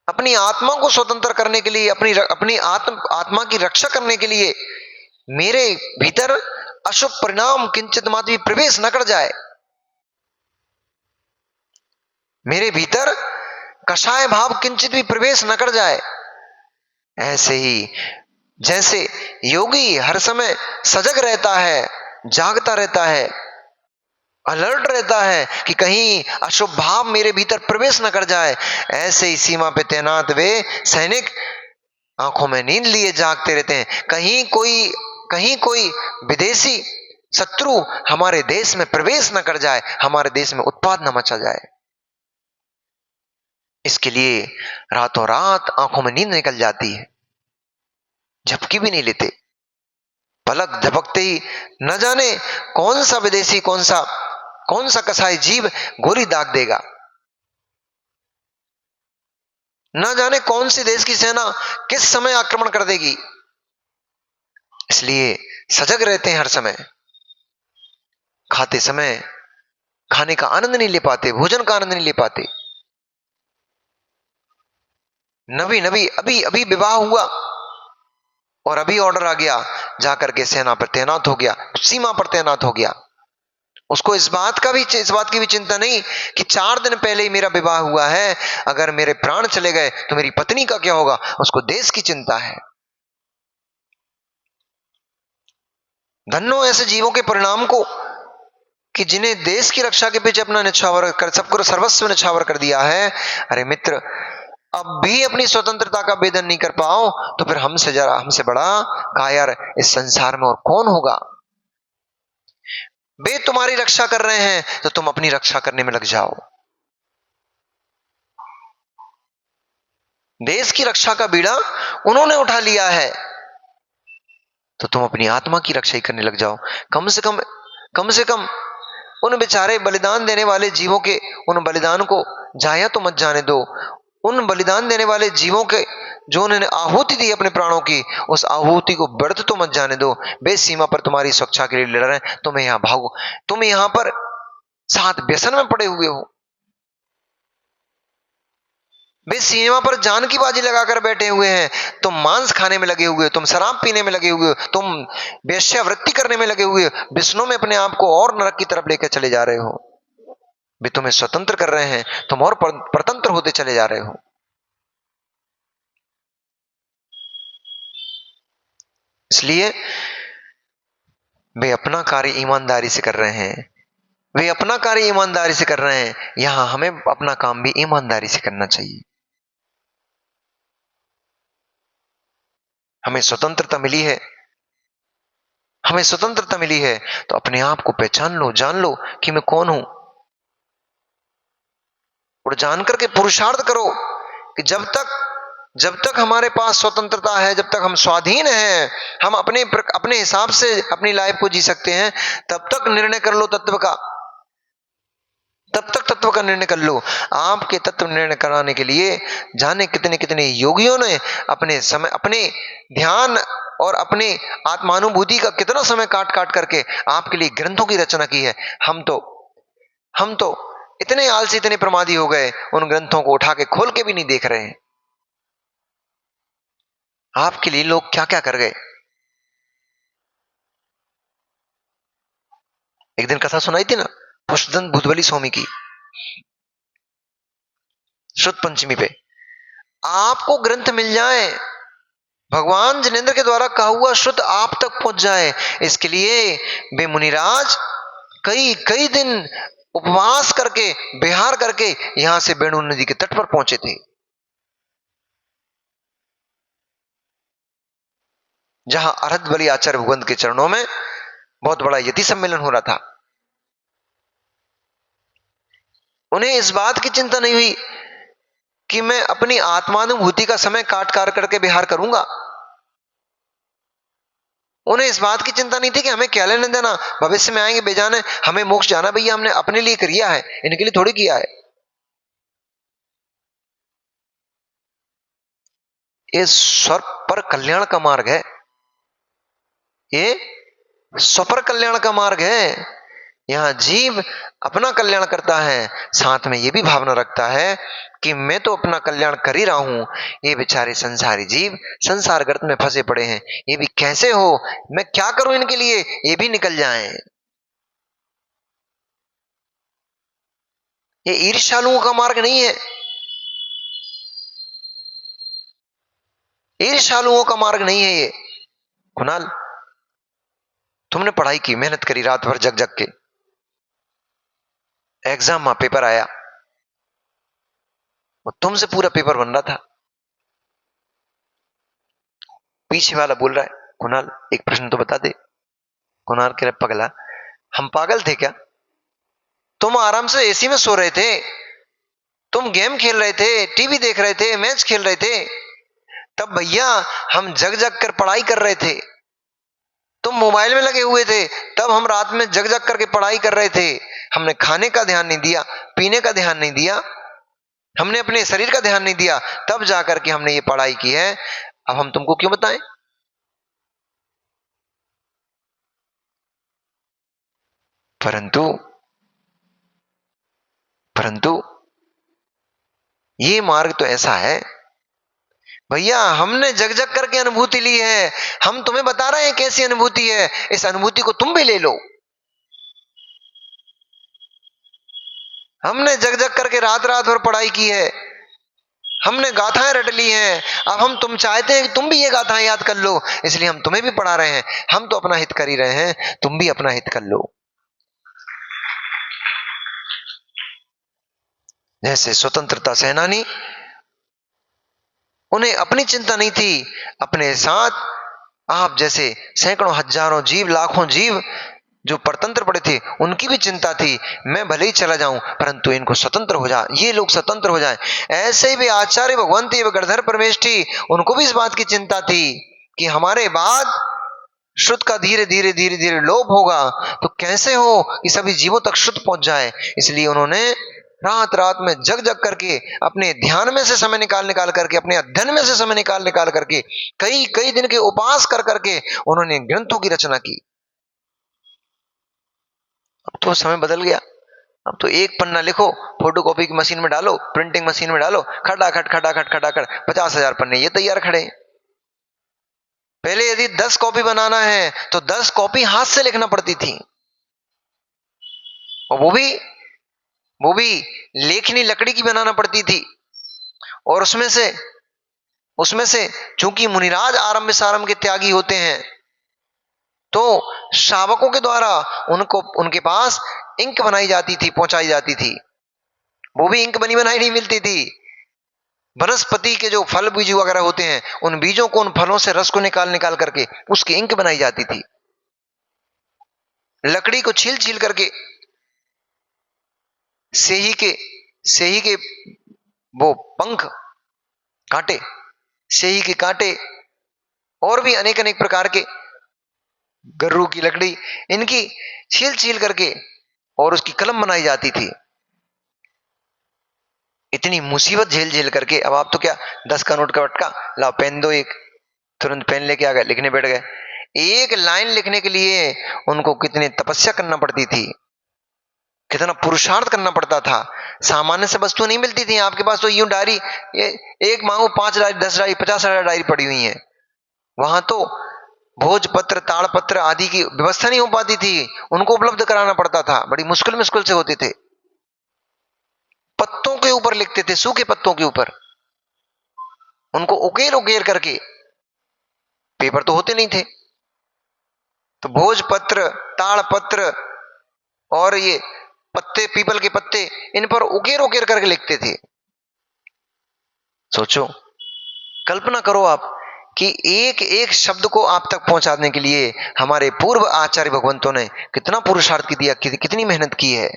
अपनी आत्मा को स्वतंत्र करने के लिए, अपनी आत्मा की रक्षा करने के लिए मेरे भीतर अशुभ परिणाम किंचित मात्र भी प्रवेश न कर जाए, मेरे भीतर कषाय भाव किंचित भी प्रवेश न कर जाए, ऐसे ही जैसे योगी हर समय सजग रहता है, जागता रहता है, अलर्ट रहता है कि कहीं अशुभ भाव मेरे भीतर प्रवेश न कर जाए, ऐसे ही सीमा पे तैनात वे सैनिक आंखों में नींद लिए जागते रहते हैं, कहीं कोई विदेशी शत्रु हमारे देश में प्रवेश न कर जाए, हमारे देश में उत्पाद न मचा जाए। इसके लिए रातों रात आंखों में नींद निकल जाती है, झपकी भी नहीं लेते, पलक झपकते ही न जाने कौन सा विदेशी, कौन सा कसाई जीव गोली दाग देगा, न जाने कौन सी देश की सेना किस समय आक्रमण कर देगी। इसलिए सजग रहते हैं हर समय, खाते समय खाने का आनंद नहीं ले पाते, भोजन का आनंद नहीं ले पाते। नबी अभी विवाह हुआ और अभी ऑर्डर आ गया, जाकर के सेना पर तैनात हो गया, सीमा पर तैनात हो गया। उसको इस बात की भी चिंता नहीं कि 4 दिन पहले ही मेरा विवाह हुआ है, अगर मेरे प्राण चले गए तो मेरी पत्नी का क्या होगा। उसको देश की चिंता है। धन्नो ऐसे जीवों के परिणाम को कि जिन्हें देश की रक्षा के पीछे अपना निछावर कर, सबको सर्वस्व निछावर कर दिया है। अरे मित्र, अब भी अपनी स्वतंत्रता का वेदन नहीं कर पाओ तो फिर हमसे बड़ा कायर इस संसार में और कौन होगा। वे तुम्हारी रक्षा कर रहे हैं तो तुम अपनी रक्षा करने में लग जाओ। देश की रक्षा का बीड़ा उन्होंने उठा लिया है तो तुम अपनी आत्मा की रक्षा ही करने लग जाओ। कम से कम उन बेचारे बलिदान देने वाले जीवों के उन बलिदान को जाया तो मत जाने दो। उन बलिदान देने वाले जीवों के जो उन्होंने आहुति दी अपने प्राणों की, उस आहुति को व्यर्थ तो मत जाने दो। वे सीमा पर तुम्हारी सुरक्षा के लिए लड़ रहे हैं, तुम्हें यहां भागो। तुम यहां पर साथ व्यसन में पड़े हुए हो, वे सीमा पर जान की बाजी लगाकर बैठे हुए हैं। तुम मांस खाने में लगे हुए हो, तुम शराब पीने में लगे हुए हो, तुम वेश्यावृत्ति करने में लगे हुए हो, विष्णु में अपने आप को और नरक की तरफ लेकर चले जा रहे हो। वे तुम्हें स्वतंत्र कर रहे हैं, तुम और परतंत्र होते चले जा रहे हो। इसलिए वे अपना कार्य ईमानदारी से कर रहे हैं, वे अपना कार्य ईमानदारी से कर रहे हैं। यहां हमें अपना काम भी ईमानदारी से करना चाहिए। हमें स्वतंत्रता मिली है, हमें स्वतंत्रता मिली है तो अपने आप को पहचान लो, जान लो कि मैं कौन हूं, और जानकर के पुरुषार्थ करो कि जब तक हमारे पास स्वतंत्रता है, जब तक हम स्वाधीन हैं, हम अपने हिसाब से अपनी लाइफ को जी सकते हैं, तब तक निर्णय कर लो तत्व का, तब तक तत्व का निर्णय कर लो। आपके तत्व निर्णय कराने के लिए जाने कितने योगियों ने अपने समय, अपने ध्यान और अपने आत्मानुभूति का कितना समय काट करके आपके लिए ग्रंथों की रचना की है। हम तो इतने आलसी, इतने प्रमादी हो गए, उन ग्रंथों को उठा के खोल के भी नहीं देख रहे हैं। आपके लिए लोग क्या क्या कर गए। एक दिन कथा सुनाई थी ना पुष्पदंत भुजबली स्वामी की, शुद्ध पंचमी पे। आपको ग्रंथ मिल जाए, भगवान जिनेंद्र के द्वारा कहा हुआ शुद्ध आप तक पहुंच जाए, इसके लिए वे मुनिराज कई दिन उपवास करके, विहार करके यहां से वेणु नदी के तट पर पहुंचे थे, जहां अरहत बलि आचार्य भगवंत के चरणों में बहुत बड़ा यति सम्मेलन हो रहा था। उन्हें इस बात की चिंता नहीं हुई कि मैं अपनी आत्मानुभूति का समय काट करके विहार करूंगा। उन्हें इस बात की चिंता नहीं थी कि हमें क्या लेने देना, भविष्य में आएंगे बेजाने, हमें मोक्ष जाना भैया, हमने अपने लिए किया है, इनके लिए थोड़ी किया है। ये स्वर पर कल्याण का मार्ग है, ये स्वपर कल्याण का मार्ग है। यहां जीव अपना कल्याण करता है, साथ में ये भी भावना रखता है कि मैं तो अपना कल्याण कर ही रहा हूं, ये बेचारे संसारी जीव संसार गर्त में फंसे पड़े हैं, ये भी कैसे हो, मैं क्या करूं इनके लिए, ये भी निकल जाएं। ये ईर्ष्यालुओं का मार्ग नहीं है, ईर्ष्यालुओं का मार्ग नहीं है ये। कुणाल, तुमने पढ़ाई की, मेहनत करी रात भर जग जग के, एग्जाम में पेपर आया और तुमसे पूरा पेपर बन रहा था, पीछे वाला बोल रहा है कुणाल एक प्रश्न तो बता दे। कुणाल कह रहा पगला, हम पागल थे क्या? तुम आराम से एसी में सो रहे थे, तुम गेम खेल रहे थे, टीवी देख रहे थे, मैच खेल रहे थे, तब भैया हम जग जग कर पढ़ाई कर रहे थे। तुम मोबाइल में लगे हुए थे, तब हम रात में जग जग करके पढ़ाई कर रहे थे। हमने खाने का ध्यान नहीं दिया, पीने का ध्यान नहीं दिया, हमने अपने शरीर का ध्यान नहीं दिया, तब जाकर के हमने ये पढ़ाई की है। अब हम तुमको क्यों बताएं? परंतु परंतु ये मार्ग तो ऐसा है भैया, हमने जग जग करके अनुभूति ली है, हम तुम्हें बता रहे हैं कैसी अनुभूति है, इस अनुभूति को तुम भी ले लो। हमने जग जग करके रात रात भर पढ़ाई की है, हमने गाथाएं रट ली हैं, अब हम तुम चाहते हैं कि तुम भी ये गाथाएं याद कर लो, इसलिए हम तुम्हें भी पढ़ा रहे हैं। हम तो अपना हित कर ही रहे हैं, तुम भी अपना हित कर लो। जैसे स्वतंत्रता सेनानी, उन्हें अपनी चिंता नहीं थी, अपने साथ आप जैसे सैकड़ों हजारों जीव, लाखों जीव जो परतंत्र पड़े थे, उनकी भी चिंता थी, मैं भले ही चला जाऊं परंतु इनको स्वतंत्र हो जा, ये लोग स्वतंत्र हो जाए। ऐसे ही भी आचार्य भगवंती व गणधर परमेष्ठी, उनको भी इस बात की चिंता थी कि हमारे बाद श्रुत का धीरे धीरे धीरे धीरे लोप होगा, तो कैसे हो कि सभी जीवों तक श्रुत पहुंच जाए। इसलिए उन्होंने रात रात में जग जग करके, अपने ध्यान में से समय निकाल निकाल करके, अपने अध्ययन में से समय निकाल निकाल करके, कई कई दिन के उपास कर करके उन्होंने ग्रंथों की रचना की। अब तो समय बदल गया, अब तो एक पन्ना लिखो, फोटोकॉपी की मशीन में डालो, प्रिंटिंग मशीन में डालो, खटाखट खटाखट खटाखट 50,000 पन्ने ये तैयार खड़े। पहले यदि 10 कॉपी बनाना है तो 10 कॉपी हाथ से लिखना पड़ती थी, और वो भी लेखनी लकड़ी की बनाना पड़ती थी। और उसमें से चूंकि मुनिराज आरंभ सारंभ के त्यागी होते हैं, तो श्रावकों के द्वारा उनको उनके पास इंक बनाई जाती थी, पहुंचाई जाती थी। वो भी इंक बनी बनाई नहीं मिलती थी, वनस्पति के जो फल बीज वगैरह होते हैं, उन बीजों को, उन फलों से रस को निकाल निकाल करके उसकी इंक बनाई जाती थी। लकड़ी को छील छील करके सेही के वो पंख कांटे, सेही के कांटे, और भी अनेक अनेक प्रकार के, गर्रू की लकड़ी, इनकी छील छील करके और उसकी कलम बनाई जाती थी। इतनी मुसीबत झेल झेल करके, अब आप तो क्या 10 का नोट का वटका लाओ, पेन दो, एक तुरंत पेन लेके आ गए, लिखने बैठ गए। एक लाइन लिखने के लिए उनको कितनी तपस्या करना पड़ती थी, कितना पुरुषार्थ करना पड़ता था। सामान्य से वस्तु नहीं मिलती थी आपके पास, तो यूं डायरी, एक मांगो 5 डायरी, 10 डायरी, 50 डायरी पड़ी हुई है। वहां तो भोजपत्र, ताड़पत्र आदि की व्यवस्था नहीं हो पाती थी, उनको उपलब्ध कराना पड़ता था, बड़ी मुश्किल मुश्किल से होते थे। पत्तों के ऊपर लिखते थे, सूखे पत्तों के ऊपर, उनको उकेर उकेर करके, पेपर तो होते नहीं थे, तो भोजपत्र, ताड़पत्र और ये पत्ते, पीपल के पत्ते, इन पर उकेर उकेर करके लिखते थे। सोचो, कल्पना करो आप कि एक एक शब्द को आप तक पहुंचाने के लिए हमारे पूर्व आचार्य भगवंतों ने कितना पुरुषार्थ की दिया, कितनी मेहनत की है।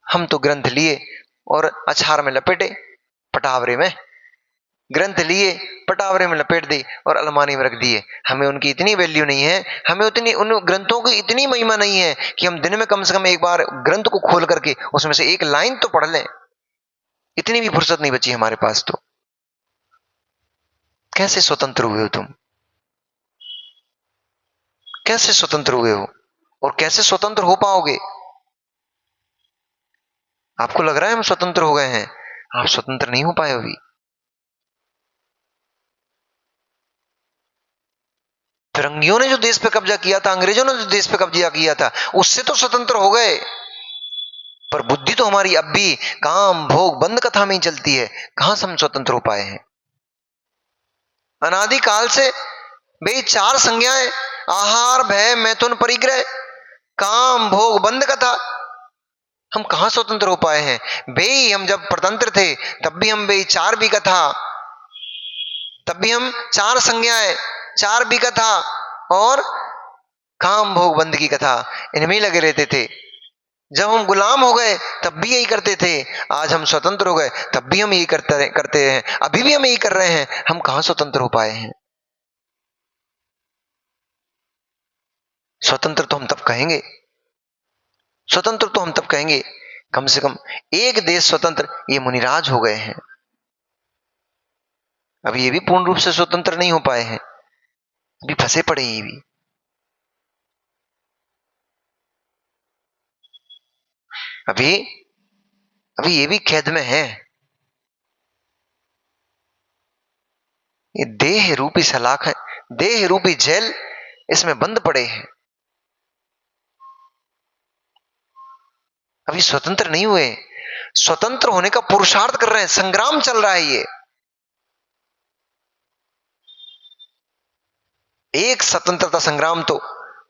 हम तो ग्रंथ लिए और अछार में लपेटे, पटावरे में ग्रंथ लिए, पटावरे में लपेट दी और अलमारी में रख दिए। हमें उनकी इतनी वैल्यू नहीं है, हमें उतनी उन ग्रंथों की इतनी महिमा नहीं है कि हम दिन में कम से कम एक बार ग्रंथ को खोल करके उसमें से एक लाइन तो पढ़ लें। इतनी भी फुर्सत नहीं बची हमारे पास। तो कैसे स्वतंत्र हुए हो तुम? कैसे स्वतंत्र हुए हो और कैसे स्वतंत्र हो पाओगे? आपको लग रहा है हम स्वतंत्र हो गए हैं, आप स्वतंत्र नहीं हो पाए अभी। फिरंगियों ने जो देश पे कब्जा किया था, अंग्रेजों ने जो देश पे कब्जा किया था, उससे तो स्वतंत्र हो गए, पर बुद्धि तो हमारी अब भी काम भोग बंद कथा में ही चलती है। कहां से हम स्वतंत्र हो पाए हैं? अनादि काल से वे चार संज्ञाएं, आहार भय मैथुन परिग्रह काम भोग बंद कथा, हम कहां स्वतंत्र हो पाए हैं? बे हम जब स्वतंत्र थे तब भी हम बे चार भी कथा, तब भी हम चार संज्ञाएं, चार भी कथा और काम भोग बंद की कथा, इनमें ही लगे रहते थे। जब हम गुलाम हो गए तब भी यही करते थे, आज हम स्वतंत्र हो गए तब भी हम यही करते हैं, अभी भी हम यही कर रहे हैं। हम कहां स्वतंत्र हो पाए हैं? स्वतंत्र तो हम तब कहेंगे, स्वतंत्र तो हम तब कहेंगे कम से कम एक देश स्वतंत्र, ये मुनिराज हो गए हैं। अभी ये भी पूर्ण रूप से स्वतंत्र नहीं हो पाए हैं, अभी फंसे पड़े ये भी। अभी अभी ये भी कैद में है। ये देह रूपी सलाख है, देह रूपी जेल, इसमें बंद पड़े हैं, अभी स्वतंत्र नहीं हुए। स्वतंत्र होने का पुरुषार्थ कर रहे हैं, संग्राम चल रहा है। ये एक स्वतंत्रता संग्राम तो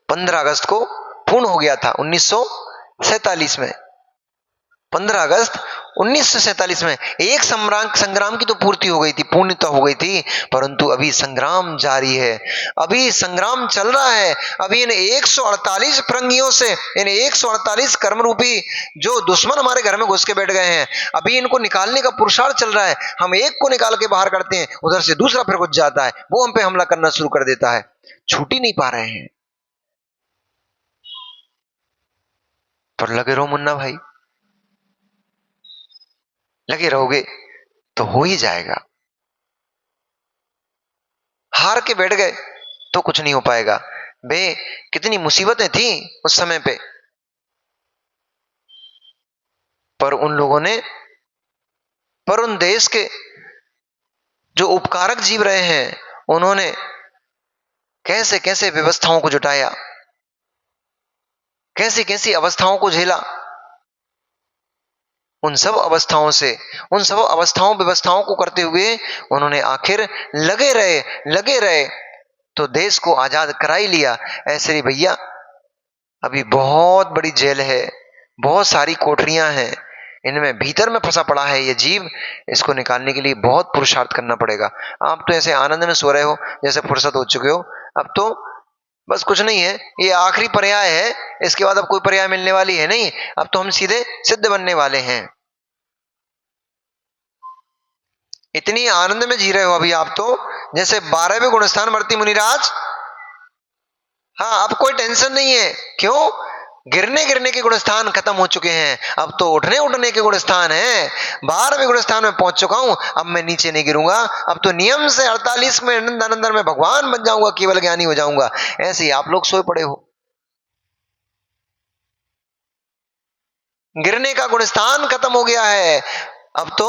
15 अगस्त को पूर्ण हो गया था 1947 में। 15 अगस्त 1947 में एक संग्राम की तो पूर्ति हो गई थी, पूर्णता हो गई थी, परंतु अभी संग्राम जारी है, अभी संग्राम चल रहा है। अभी इन 148 फिरंगियों से, इन 148 कर्म रूपी जो दुश्मन हमारे घर में घुस के बैठ गए हैं, अभी इनको निकालने का पुरुषार्थ चल रहा है। हम एक को निकाल के बाहर करते हैं, उधर से दूसरा फिर घुस जाता है, वो हम पे हमला करना शुरू कर देता है, छूट ही नहीं पा रहे हैं। पर लगे रहो मुन्ना भाई, लगे रहोगे तो हो ही जाएगा। हार के बैठ गए तो कुछ नहीं हो पाएगा। बे कितनी मुसीबतें थी उस समय पे, पर उन लोगों ने, पर उन देश के जो उपकारक जीव रहे हैं, उन्होंने कैसे कैसे व्यवस्थाओं को जुटाया, कैसी कैसी अवस्थाओं को झेला। उन सब अवस्थाओं से, उन सब अवस्थाओं व्यवस्थाओं को करते हुए उन्होंने आखिर लगे रहे तो देश को आजाद करा ही लिया। ऐसे ही भैया अभी बहुत बड़ी जेल है, बहुत सारी कोठरियां हैं, इनमें भीतर में फंसा पड़ा है ये जीव, इसको निकालने के लिए बहुत पुरुषार्थ करना पड़ेगा। आप तो ऐसे आनंद में सो रहे हो जैसे फुर्सत हो चुके हो, अब तो बस कुछ नहीं है, ये आखिरी पर्याय है, इसके बाद अब कोई पर्याय मिलने वाली है नहीं, अब तो हम सीधे सिद्ध बनने वाले हैं। इतनी आनंद में जी रहे हो अभी आप तो, जैसे 12वें गुणस्थान वर्ती मुनिराज। हाँ, अब कोई टेंशन नहीं है, क्यों? गिरने गिरने के गुणस्थान खत्म हो चुके हैं, अब तो उठने उठने के गुणस्थान हैं। 12वें गुणस्थान में पहुंच चुका हूं, अब मैं नीचे नहीं गिरूंगा, अब तो नियम से 48 में नंदन में भगवान बन जाऊंगा, केवल ज्ञानी हो जाऊंगा। ऐसे ही आप लोग सोए पड़े हो, गिरने का गुणस्थान खत्म हो गया है, अब तो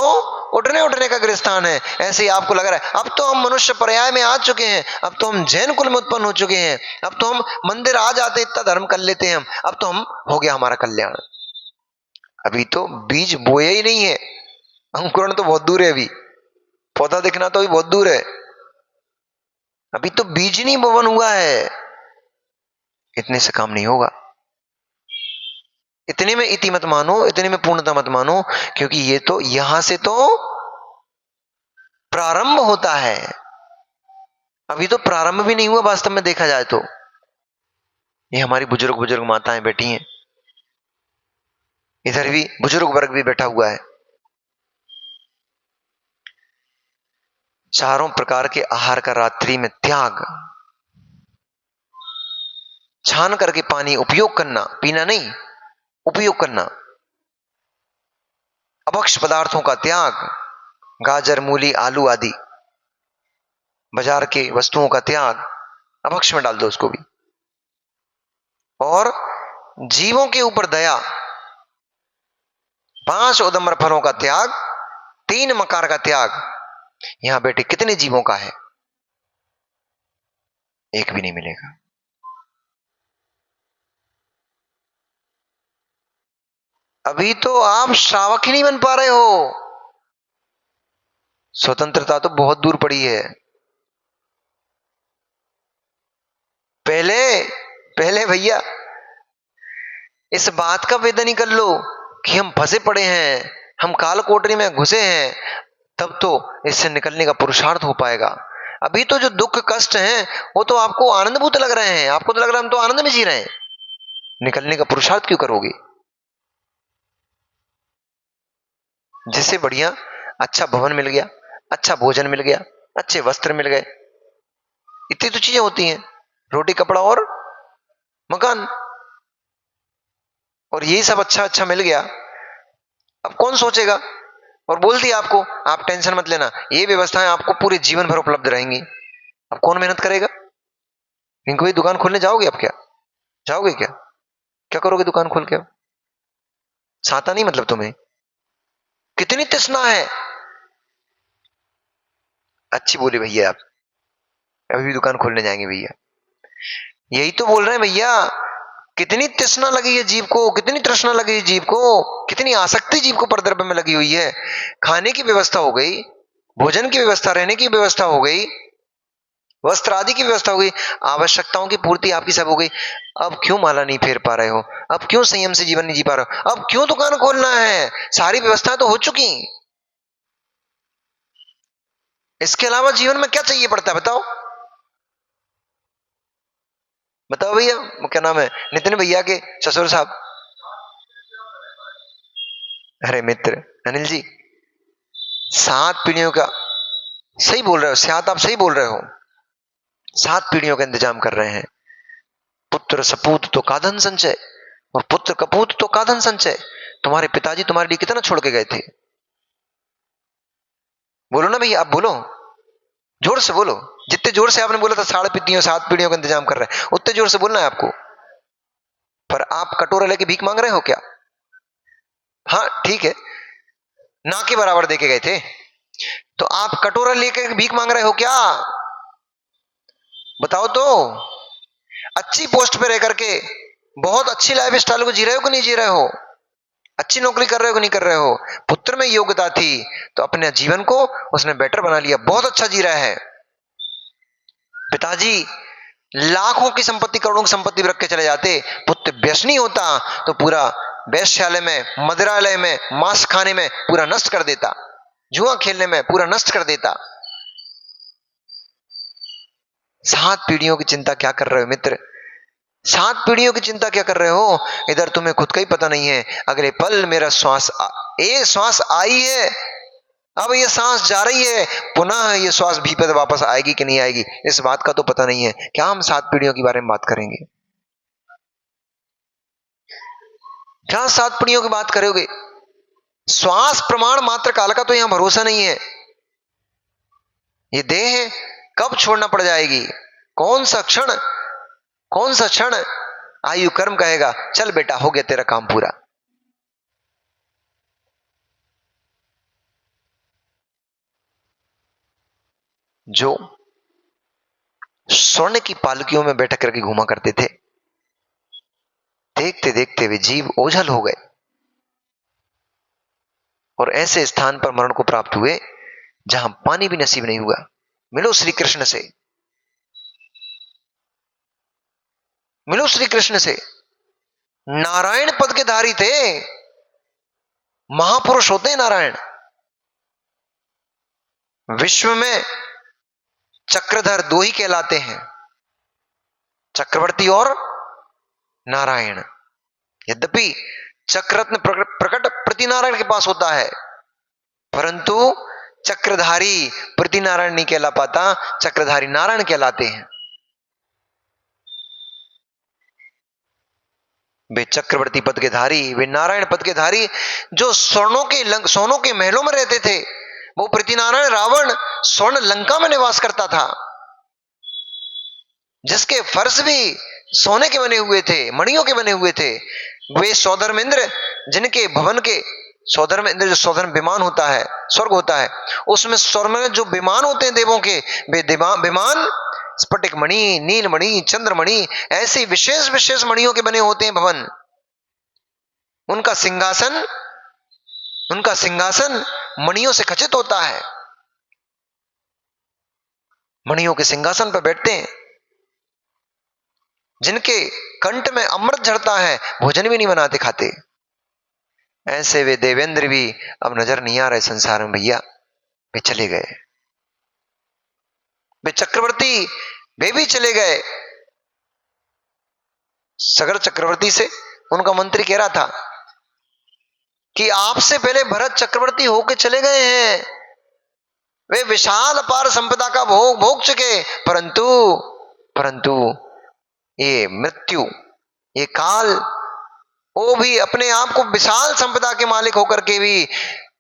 उठने उठने का गिरस्थान है। ऐसे ही आपको लग रहा है अब तो हम मनुष्य पर्याय में आ चुके हैं, अब तो हम जैन कुल में उत्पन्न हो चुके हैं, अब तो हम मंदिर आ जाते इतना धर्म कर लेते हैं हम, अब तो हम हो गया हमारा कल्याण। अभी तो बीज बोया ही नहीं है, अंकुरण तो बहुत दूर है, अभी पौधा दिखना तो भी बहुत दूर है, अभी तो बीज नहीं बोवन हुआ है। इतने से काम नहीं होगा, इतने में इति मत मानो, इतने में पूर्णता मत मानो, क्योंकि ये तो यहां से तो प्रारंभ होता है, अभी तो प्रारंभ भी नहीं हुआ वास्तव में देखा जाए तो। ये हमारी बुजुर्ग बुजुर्ग माताएं बैठी हैं, इधर भी बुजुर्ग वर्ग भी बैठा हुआ है, चारों प्रकार के आहार का रात्रि में त्याग, छान करके पानी उपयोग करना, पीना नहीं, उपयोग करना, अभक्ष पदार्थों का त्याग, गाजर मूली आलू आदि, बाजार के वस्तुओं का त्याग, अभक्ष में डाल दो उसको भी। और जीवों के ऊपर दया, 5 उदम्बर फलों का त्याग, 3 मकार का त्याग। यहां बेटे कितने जीवों का है? एक भी नहीं मिलेगा। अभी तो आप श्रावक ही नहीं बन पा रहे हो। स्वतंत्रता तो बहुत दूर पड़ी है। पहले पहले भैया इस बात का वेदन कर लो कि हम फंसे पड़े हैं, हम काल कोठरी में घुसे हैं, तब तो इससे निकलने का पुरुषार्थ हो पाएगा। अभी तो जो दुख कष्ट हैं वो तो आपको आनंदभूत लग रहे हैं, आपको तो लग रहा है हम तो आनंद में जी रहे हैं। निकलने का पुरुषार्थ क्यों करोगे? जिससे बढ़िया अच्छा भवन मिल गया, अच्छा भोजन मिल गया, अच्छे वस्त्र मिल गए, इतनी तो चीजें होती हैं, रोटी कपड़ा और मकान, और यही सब अच्छा अच्छा मिल गया। अब कौन सोचेगा? और बोल दिया आपको आप टेंशन मत लेना, ये व्यवस्थाएं आपको पूरे जीवन भर उपलब्ध रहेंगी। अब कौन मेहनत करेगा? इनको ही दुकान खोलने जाओगे? अब क्या जाओगे? क्या क्या करोगे दुकान खोल के? छाता नहीं मतलब तुम्हें? कितनी तृष्णा है। अच्छी बोले भैया आप, अभी भी दुकान खोलने जाएंगे भैया। यही तो बोल रहे हैं भैया, कितनी तृष्णा लगी है जीव को, कितनी तृष्णा लगी है जीव को, कितनी आसक्ति जीव को परद्रव्य में लगी हुई है। खाने की व्यवस्था हो गई, भोजन की व्यवस्था, रहने की व्यवस्था हो गई, वस्त्र आदि की व्यवस्था हो गई, आवश्यकताओं की पूर्ति आपकी सब हो गई। अब क्यों माला नहीं फेर पा रहे हो? अब क्यों संयम से जीवन नहीं जी पा रहे हो? अब क्यों दुकान खोलना है? सारी व्यवस्था तो हो चुकी। इसके अलावा जीवन में क्या चाहिए पड़ता है बताओ? बताओ भैया, क्या नाम है नितिन भैया के ससुर साहब? अरे मित्र अनिल जी, 7 पीढ़ियों का, सही बोल रहे हो सियात, आप सही बोल रहे हो। 7 पीढ़ियों का इंतजाम कर रहे हैं। पुत्र सपूत तो काधन संचय, और पुत्र कपूत तो काधन संचय। तुम्हारे पिताजी तुम्हारे लिए कितना छोड़ के गए थे? बोलो ना भैया, आप बोलो, जोर से बोलो। जितने जोर से आपने बोला था 7 पीढ़ियों का इंतजाम कर रहे हैं, उतने जोर से बोलना है आपको। पर आप कटोरा लेके भीख मांग रहे हो क्या? हाँ ठीक है, ना के बराबर देके गए थे, तो आप कटोरा लेके भीख मांग रहे हो क्या? बताओ तो। अच्छी पोस्ट पे रह करके बहुत अच्छी लाइफ स्टाइल को जी रहे हो कि नहीं जी रहे हो? अच्छी नौकरी कर रहे हो कि नहीं कर रहे हो? पुत्र में योग्यता थी तो अपने जीवन को उसने बेटर बना लिया, बहुत अच्छा जी रहा है। पिताजी लाखों की संपत्ति, करोड़ों की संपत्ति रख के चले जाते, पुत्र व्यसनी होता तो पूरा वैश्यालय में, मदिरालय में, मांस खाने में पूरा नष्ट कर देता, जुआ खेलने में पूरा नष्ट कर देता। 7 पीढ़ियों की चिंता क्या कर रहे हो मित्र? 7 पीढ़ियों की चिंता क्या कर रहे हो? इधर तुम्हें खुद का ही पता नहीं है, अगले पल मेरा श्वास, एक श्वास आई है, अब ये सांस जा रही है, पुनः ये श्वास भीतर वापस आएगी कि नहीं आएगी, इस बात का तो पता नहीं है। क्या हम 7 पीढ़ियों के बारे में बात करेंगे? क्या 7 पीढ़ियों की बात करोगे? श्वास प्रमाण मात्र काल का तो यहां भरोसा नहीं है। ये देह कब छोड़ना पड़ जाएगी, कौन सा क्षण आयु कर्म कहेगा चल बेटा हो गया तेरा काम पूरा। जो स्वर्ण की पालकियों में बैठक करके घूमा करते थे, देखते देखते वे जीव ओझल हो गए और ऐसे स्थान पर मरण को प्राप्त हुए जहां पानी भी नसीब नहीं हुआ। मिलो श्री कृष्ण से, मिलो श्री कृष्ण से। नारायण पद के धारी थे, महापुरुष होते हैं नारायण। विश्व में चक्रधर 2 ही कहलाते हैं, चक्रवर्ती और नारायण। यद्यपि चक्ररत्न प्रकट प्रतिनारायण के पास होता है, परंतु चक्रधारी प्रतिनारायण नहीं कहला पाता, चक्रधारी नारायण कहलाते हैं। वे चक्रवर्ती पद के धारी, वे नारायण पद के धारी, जो सोनों के महलों में रहते थे। वो प्रतिनारायण रावण स्वर्ण लंका में निवास करता था। जिसके फर्श भी सोने के बने हुए थे, मणियों के बने हुए थे, वे सौधर्मेंद्र, जिनके भवन के सौधर्मेंद्र, जो सौधर्म विमान होता है, स्वर्ग होता है, उसमें स्वर्ग में जो विमान होते हैं देवों के, वे विमान स्फटिक मणि, नील मणि, चंद्रमणि, ऐसी विशेष विशेष मणियों के बने होते हैं भवन। उनका सिंहासन मणियों से खचित होता है। मणियों के सिंहासन पर बैठते हैं, जिनके कंठ में अमृत झरता है, भोजन भी नहीं बनाते खाते। ऐसे वे देवेंद्र भी अब नजर नहीं आ रहे संसार में भैया, वे चले गए। वे चक्रवर्ती, वे भी चले गए। सगर चक्रवर्ती से उनका मंत्री कह रहा था कि आपसे पहले भरत चक्रवर्ती होके चले गए हैं, वे विशाल अपार संपदा का भोग चुके, परंतु ये मृत्यु, ये काल, वो भी अपने आप को विशाल संपदा के मालिक होकर के भी,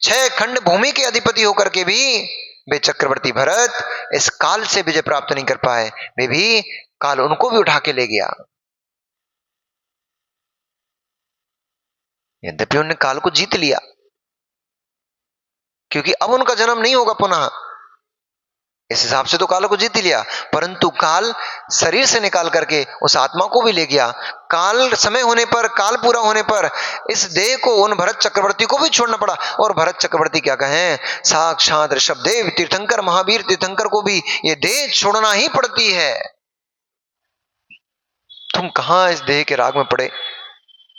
6 खंड भूमि के अधिपति होकर के भी वे चक्रवर्ती भरत इस काल से विजय प्राप्त नहीं कर पाए। वे भी, काल उनको भी उठा के ले गया। यद्यपि उन्होंने काल को जीत लिया, क्योंकि अब उनका जन्म नहीं होगा पुनः, इस हिसाब से तो काल को जीत लिया, परंतु काल शरीर से निकाल करके उस आत्मा को भी ले गया। काल समय होने पर, काल पूरा होने पर इस देह को उन भरत चक्रवर्ती को भी छोड़ना पड़ा। और भरत चक्रवर्ती क्या कहें, साक्षात ऋषभदेव तीर्थंकर, महावीर तीर्थंकर को भी ये देह छोड़ना ही पड़ती है। तुम कहां इस देह के राग में पड़े,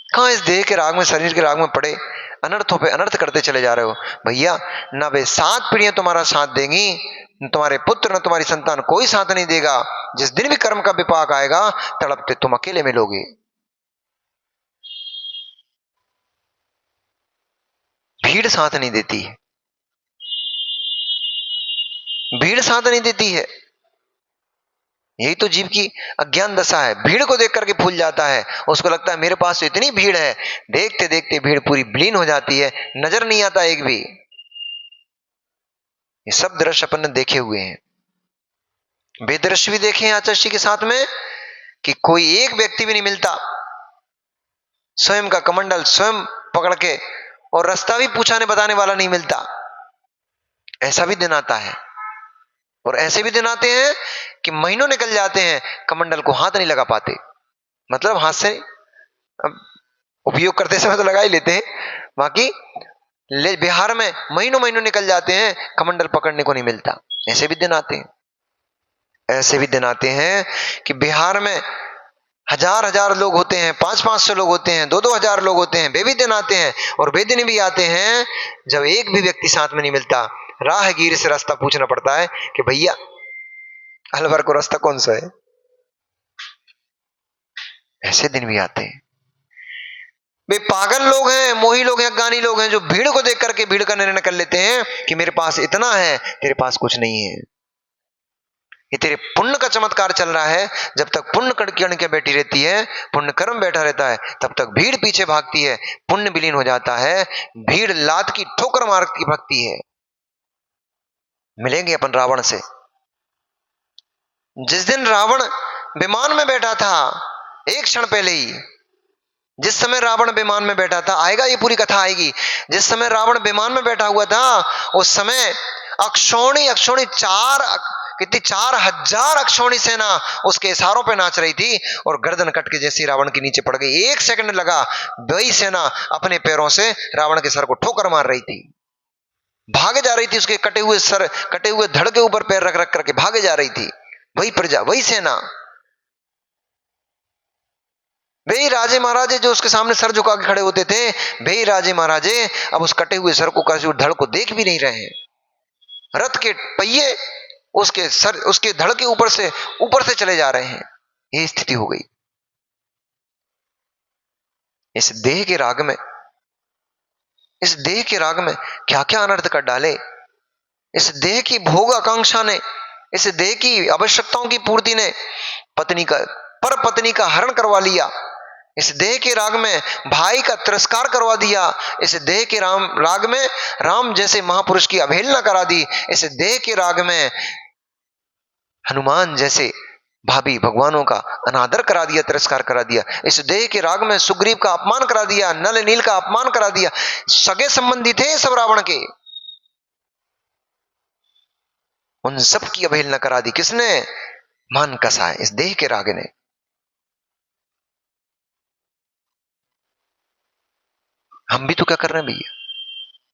कहां इस देह के राग में, शरीर के राग में पड़े, अनर्थों पे अनर्थ करते चले जा रहे हो भैया। ना वे 7 पीढ़ियां तुम्हारा साथ देंगी, न तुम्हारे पुत्र न तुम्हारी संतान, कोई साथ नहीं देगा। जिस दिन भी कर्म का विपाक आएगा, तड़पते तुम अकेले मिलोगे। भीड़ साथ नहीं देती है, भीड़ साथ नहीं देती है। यही तो जीव की अज्ञान दशा है। भीड़ को देख करके भूल जाता है, उसको लगता है मेरे पास तो इतनी भीड़ है, देखते देखते भीड़ पूरी विलीन हो जाती है, नजर नहीं आता एक भी। ये सब दृश्य अपन ने देखे हुए हैं, वे दृश्य भी देखे हैं आचार्य जी के साथ में, कि कोई एक व्यक्ति भी नहीं मिलता स्वयं का कमंडल स्वयं पकड़ के, और रास्ता भी पूछाने बताने वाला नहीं मिलता। ऐसा भी दिन आता है, और ऐसे भी दिन आते हैं कि महीनों निकल जाते हैं, कमंडल को हाथ नहीं लगा पाते। मतलब हाथ से उपयोग करते समय तो लगा ही लेते हैं, बाकी बिहार में महीनों महीनों निकल जाते हैं, कमंडल पकड़ने को नहीं मिलता। ऐसे भी दिन आते हैं, ऐसे भी दिन आते हैं कि बिहार में 1000 लोग होते हैं, 500 लोग होते हैं, 2-2 हजार लोग होते हैं। वे भी दिन आते हैं, और वे दिन भी आते हैं जब एक भी व्यक्ति साथ में नहीं मिलता। राहगीर से रास्ता पूछना पड़ता है कि भैया अलवर को रास्ता कौन सा है। ऐसे दिन भी आते हैं। वे पागल लोग हैं, मोही लोग हैं, अज्ञानी लोग हैं, जो भीड़ को देख करके भीड़ का निर्णय कर लेते हैं कि मेरे पास इतना है, तेरे पास कुछ नहीं है। ये तेरे पुण्य का चमत्कार चल रहा है। जब तक पुण्य कण के बैठी रहती है, पुण्य कर्म बैठा रहता है, तब तक भीड़ पीछे भागती है, पुण्य विलीन हो जाता है, भीड़ लात की ठोकर मार की भागती है। मिलेंगे अपन रावण से। जिस दिन रावण विमान में बैठा था, एक क्षण पहले ही, जिस समय रावण विमान में बैठा था, आएगा ये पूरी कथा आएगी, जिस समय रावण विमान में बैठा हुआ था, उस समय अक्षौणी 4000 अक्षौणी सेना उसके इशारों पे नाच रही थी, और गर्दन कट के जैसी रावण के नीचे पड़ गई। 1 सेकंड लगा, वही सेना अपने पैरों से रावण के सर को ठोकर मार रही थी, भागे जा रही थी, उसके कटे हुए धड़ के ऊपर पैर रख रख करके भागे जा रही थी। वही प्रजा, वही सेना, वही राजे महाराजे जो उसके सामने सर झुका के खड़े होते थे, वही राजे महाराजे अब उस कटे हुए सर को, धड़ को देख भी नहीं रहे हैं। रथ के पहिए उसके धड़ के ऊपर से चले जा रहे हैं। यही स्थिति हो गई। इस देह के राग में, इस देह के राग में क्या क्या अनर्थ कर डाले। इस देह की भोग आकांक्षा ने, इस देह की आवश्यकताओं की पूर्ति ने पत्नी का हरण करवा लिया। इस देह के राग में भाई का तिरस्कार करवा दिया। इस देह के राग में राम जैसे महापुरुष की अवहेलना करा दी। इस देह के राग में हनुमान जैसे भाभी भगवानों का अनादर करा दिया, तिरस्कार करा दिया। इस देह के राग में सुग्रीव का अपमान करा दिया, नल नील का अपमान करा दिया। सगे संबंधी थे सब रावण के, उन सब की अवहेलना करा दी। किसने? मान कसा है, इस देह के राग ने। हम भी तो क्या कर रहे हैं भैया?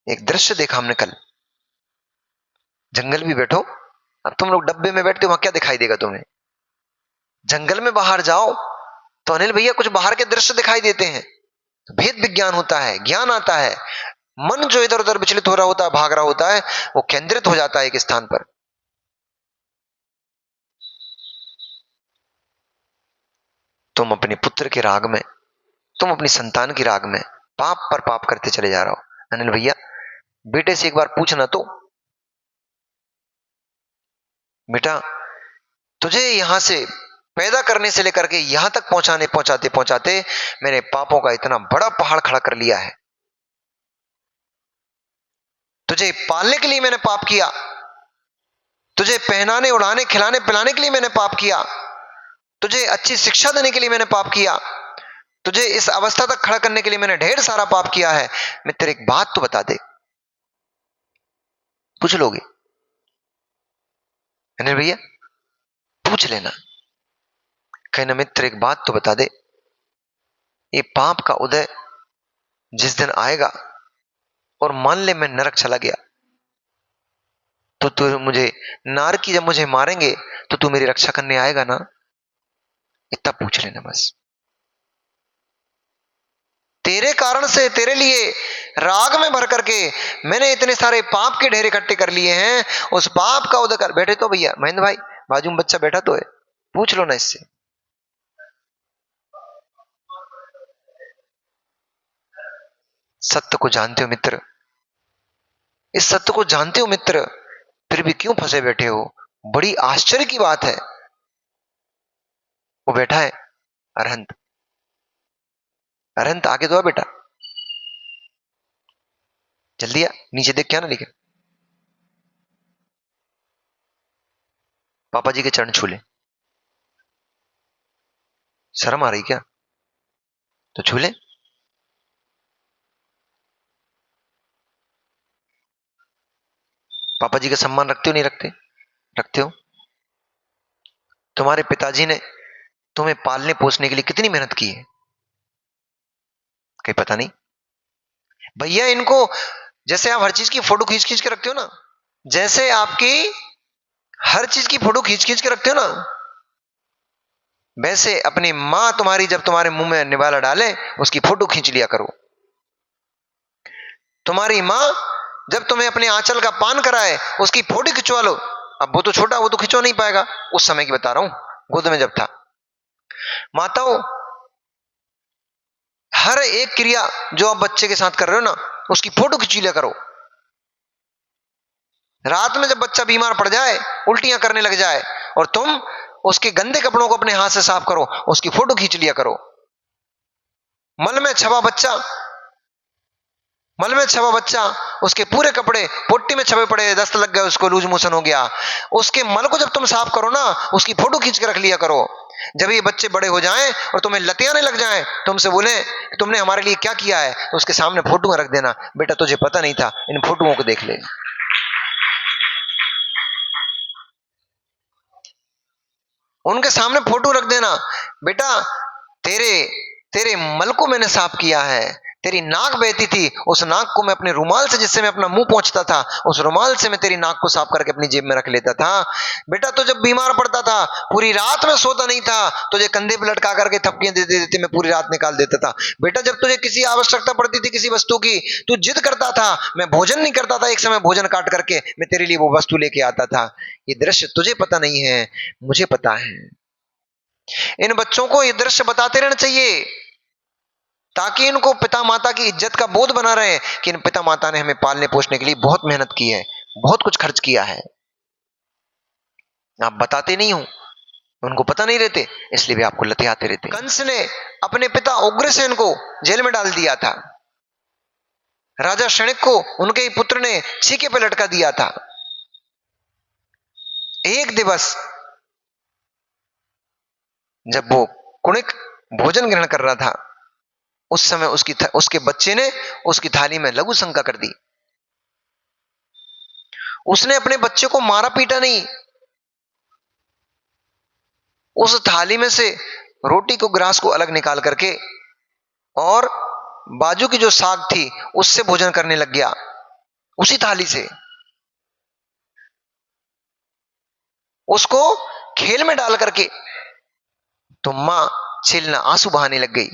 एक दृश्य देखा हमने कल, जंगल में बैठो, अब तुम लोग डब्बे में बैठते हो, वहां क्या दिखाई देगा तुम्हें? जंगल में बाहर जाओ तो अनिल भैया कुछ बाहर के दृश्य दिखाई देते हैं, भेद विज्ञान होता है, ज्ञान आता है। मन जो इधर उधर विचलित हो रहा होता है, भाग रहा होता है, वो केंद्रित हो जाता है एक स्थान पर। तुम अपने पुत्र के राग में, तुम अपनी संतान की राग में पाप पर पाप करते चले जा रहे हो। अनिल भैया बेटे से एक बार पूछना तो, बेटा तुझे यहां से पैदा करने से लेकर के यहां तक पहुंचाते पहुंचाते मैंने पापों का इतना बड़ा पहाड़ खड़ा कर लिया है। तुझे पालने के लिए मैंने पाप किया, तुझे पहनाने उड़ाने खिलाने पिलाने के लिए मैंने पाप किया, तुझे अच्छी शिक्षा देने के लिए मैंने पाप किया, तुझे इस अवस्था तक खड़ा करने के लिए मैंने ढेर सारा पाप किया है। मित्र एक बात तो बता दे। पूछ लोगे? अनिल भैया पूछ लेना। कहना मित्र एक बात तो बता दे, ये पाप का उदय जिस दिन आएगा और मान ले मैं नरक चला गया, तो तू मुझे, नार की जब मुझे मारेंगे तो तू मेरी रक्षा करने आएगा ना? इतना पूछ लेना बस। तेरे कारण से, तेरे लिए राग में भर करके मैंने इतने सारे पाप के ढेर इकट्ठे कर लिए हैं, उस पाप का उदय कर। बैठे तो भैया महेंद्र भाई, बाजू में बच्चा बैठा तो है, पूछ लो ना इससे। सत्य को जानते हो मित्र, इस सत्य को जानते हो मित्र, फिर भी क्यों फंसे बैठे हो? बड़ी आश्चर्य की बात है। वो बैठा है अरहंत, अरहंत आगे दो बेटा, जल्दी आ, नीचे देख क्या ना लिखे। पापा जी के चरण छू ले। शर्म आ रही क्या? तो छू ले। पापा जी का सम्मान रखते हो नहीं रखते? रखते हो। तुम्हारे पिताजी ने तुम्हें पालने पोसने के लिए कितनी मेहनत की है, कहीं पता नहीं? भैया इनको, जैसे आप हर चीज की फोटो खींच खींच के रखते हो ना, जैसे आपकी हर चीज की फोटो खींच खींच के रखते हो ना, वैसे अपनी मां तुम्हारी जब तुम्हारे मुंह में निवाला डाले उसकी फोटो खींच लिया करो। तुम्हारी मां जब तुम्हें अपने आंचल का पान कराए उसकी फोटो खिंचवा लो। अब वो तो छोटा, वो तो खिंचवा नहीं पाएगा, उस समय की बता रहा हूं, गोद में जब था। माताओं हर एक क्रिया जो आप बच्चे के साथ कर रहे हो ना, उसकी फोटो खींच लिया करो। रात में जब बच्चा बीमार पड़ जाए, उल्टियां करने लग जाए, और तुम उसके गंदे कपड़ों को अपने हाथ से साफ करो, उसकी फोटो खींच लिया करो। मल में छपा बच्चा, मल में छपा बच्चा, उसके पूरे कपड़े पोट्टी में छपे पड़े, दस्त लग गए, उसको लूज मोशन हो गया, उसके मल को जब तुम साफ करो ना, उसकी फोटो खींच के रख लिया करो। जब ये बच्चे बड़े हो जाएं और तुम्हें लतियाने लग जाएं, तुमसे बोले तुमने हमारे लिए क्या किया है, तो उसके सामने फोटो रख देना, बेटा तुझे पता नहीं था, इन फोटोओं को देख ले। उनके सामने फोटो रख देना, बेटा तेरे तेरे मल को मैंने साफ किया है, तेरी नाक बहती थी, उस नाक को मैं अपने रुमाल से, जिससे मैं अपना मुंह पोंछता था, उस रुमाल से मैं तेरी नाक को साफ करके अपनी जेब में रख लेता था। बेटा तो जब बीमार पड़ता था, पूरी रात में सोता नहीं था, तुझे कंधे पर लटका करके थपकियां दे देते, मैं पूरी रात निकाल देता था। बेटा जब तुझे किसी आवश्यकता पड़ती थी किसी वस्तु की, तू जिद करता था, मैं भोजन नहीं करता था, एक समय भोजन काट करके मैं तेरे लिए वो वस्तु लेके आता था। ये दृश्य तुझे पता नहीं है, मुझे पता है। इन बच्चों को ये दृश्य बताते रहना चाहिए, ताकि इनको पिता माता की इज्जत का बोध बना रहे कि इन पिता माता ने हमें पालने पोषने के लिए बहुत मेहनत की है, बहुत कुछ खर्च किया है। आप बताते नहीं हो, उनको पता नहीं रहते, इसलिए भी आपको लतियाते रहते। कंस ने अपने पिता उग्रसेन को जेल में डाल दिया था, राजा शणिक को उनके ही पुत्र ने छीके पे लटका दिया था। एक दिवस जब वो कुणिक भोजन ग्रहण कर रहा था, उस समय उसके बच्चे ने उसकी थाली में लघु शंका कर दी। उसने अपने बच्चे को मारा पीटा नहीं, उस थाली में से रोटी को, ग्रास को अलग निकाल करके और बाजू की जो साग थी उससे भोजन करने लग गया, उसी थाली से। उसको खेल में डाल करके तो मां छीलना आंसू बहाने लग गई।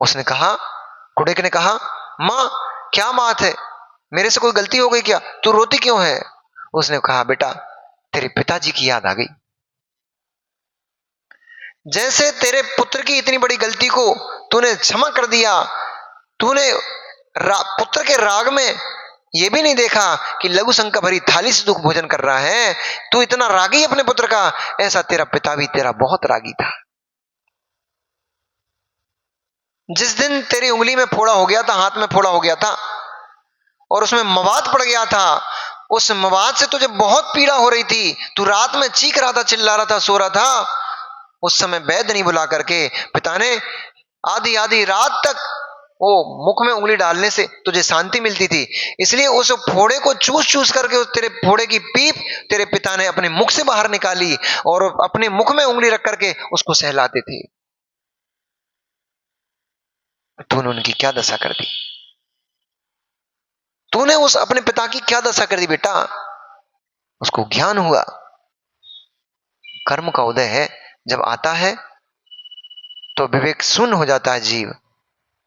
उसने कहा, कुड़ेक ने कहा, मां क्या बात है, मेरे से कोई गलती हो गई क्या, तू रोती क्यों है? उसने कहा, बेटा तेरे पिताजी की याद आ गई। जैसे तेरे पुत्र की इतनी बड़ी गलती को तूने क्षमा कर दिया, तूने पुत्र के राग में यह भी नहीं देखा कि लघु शंका भरी थाली से दुख भोजन कर रहा है, तू इतना रागी अपने पुत्र का, ऐसा तेरा पिता भी तेरा बहुत रागी था। जिस दिन तेरी उंगली में फोड़ा हो गया था, हाथ में फोड़ा हो गया था और उसमें मवाद पड़ गया था, उस मवाद से तुझे बहुत पीड़ा हो रही थी, तू रात में चीख रहा था, चिल्ला रहा था, सो रहा था। उस समय वैद्य नहीं बुला करके पिता ने आधी आधी रात तक वो मुख में उंगली डालने से तुझे शांति मिलती थी, इसलिए उस फोड़े को चूस चूस करके उस तेरे फोड़े की पीप तेरे पिता ने अपने मुख से बाहर निकाली और अपने मुख में उंगली रख करके उसको सहलाते थे। तूने उनकी क्या दशा कर दी, तूने उस अपने पिता की क्या दशा कर दी बेटा। उसको ज्ञान हुआ, कर्म का उदय है, जब आता है तो विवेक शून्य हो जाता है जीव,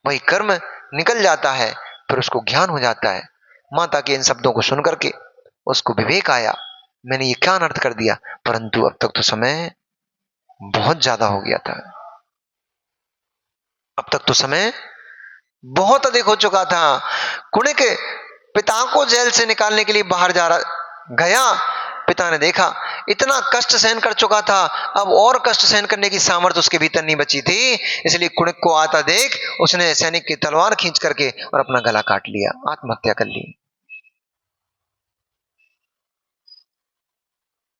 वही कर्म निकल जाता है, फिर उसको ज्ञान हो जाता है। माता के इन शब्दों को सुन करके उसको विवेक आया, मैंने ये क्या अनर्थ कर दिया, परंतु अब तक तो समय बहुत ज्यादा हो गया था, अब तक तो समय बहुत अधिक हो चुका था। कुणिक पिता को जेल से निकालने के लिए बाहर जा रहा गया, पिता ने देखा इतना कष्ट सहन कर चुका था, अब और कष्ट सहन करने की सामर्थ्य उसके भीतर नहीं बची थी, इसलिए कुणिक को आता देख उसने सैनिक की तलवार खींच करके और अपना गला काट लिया, आत्महत्या कर ली।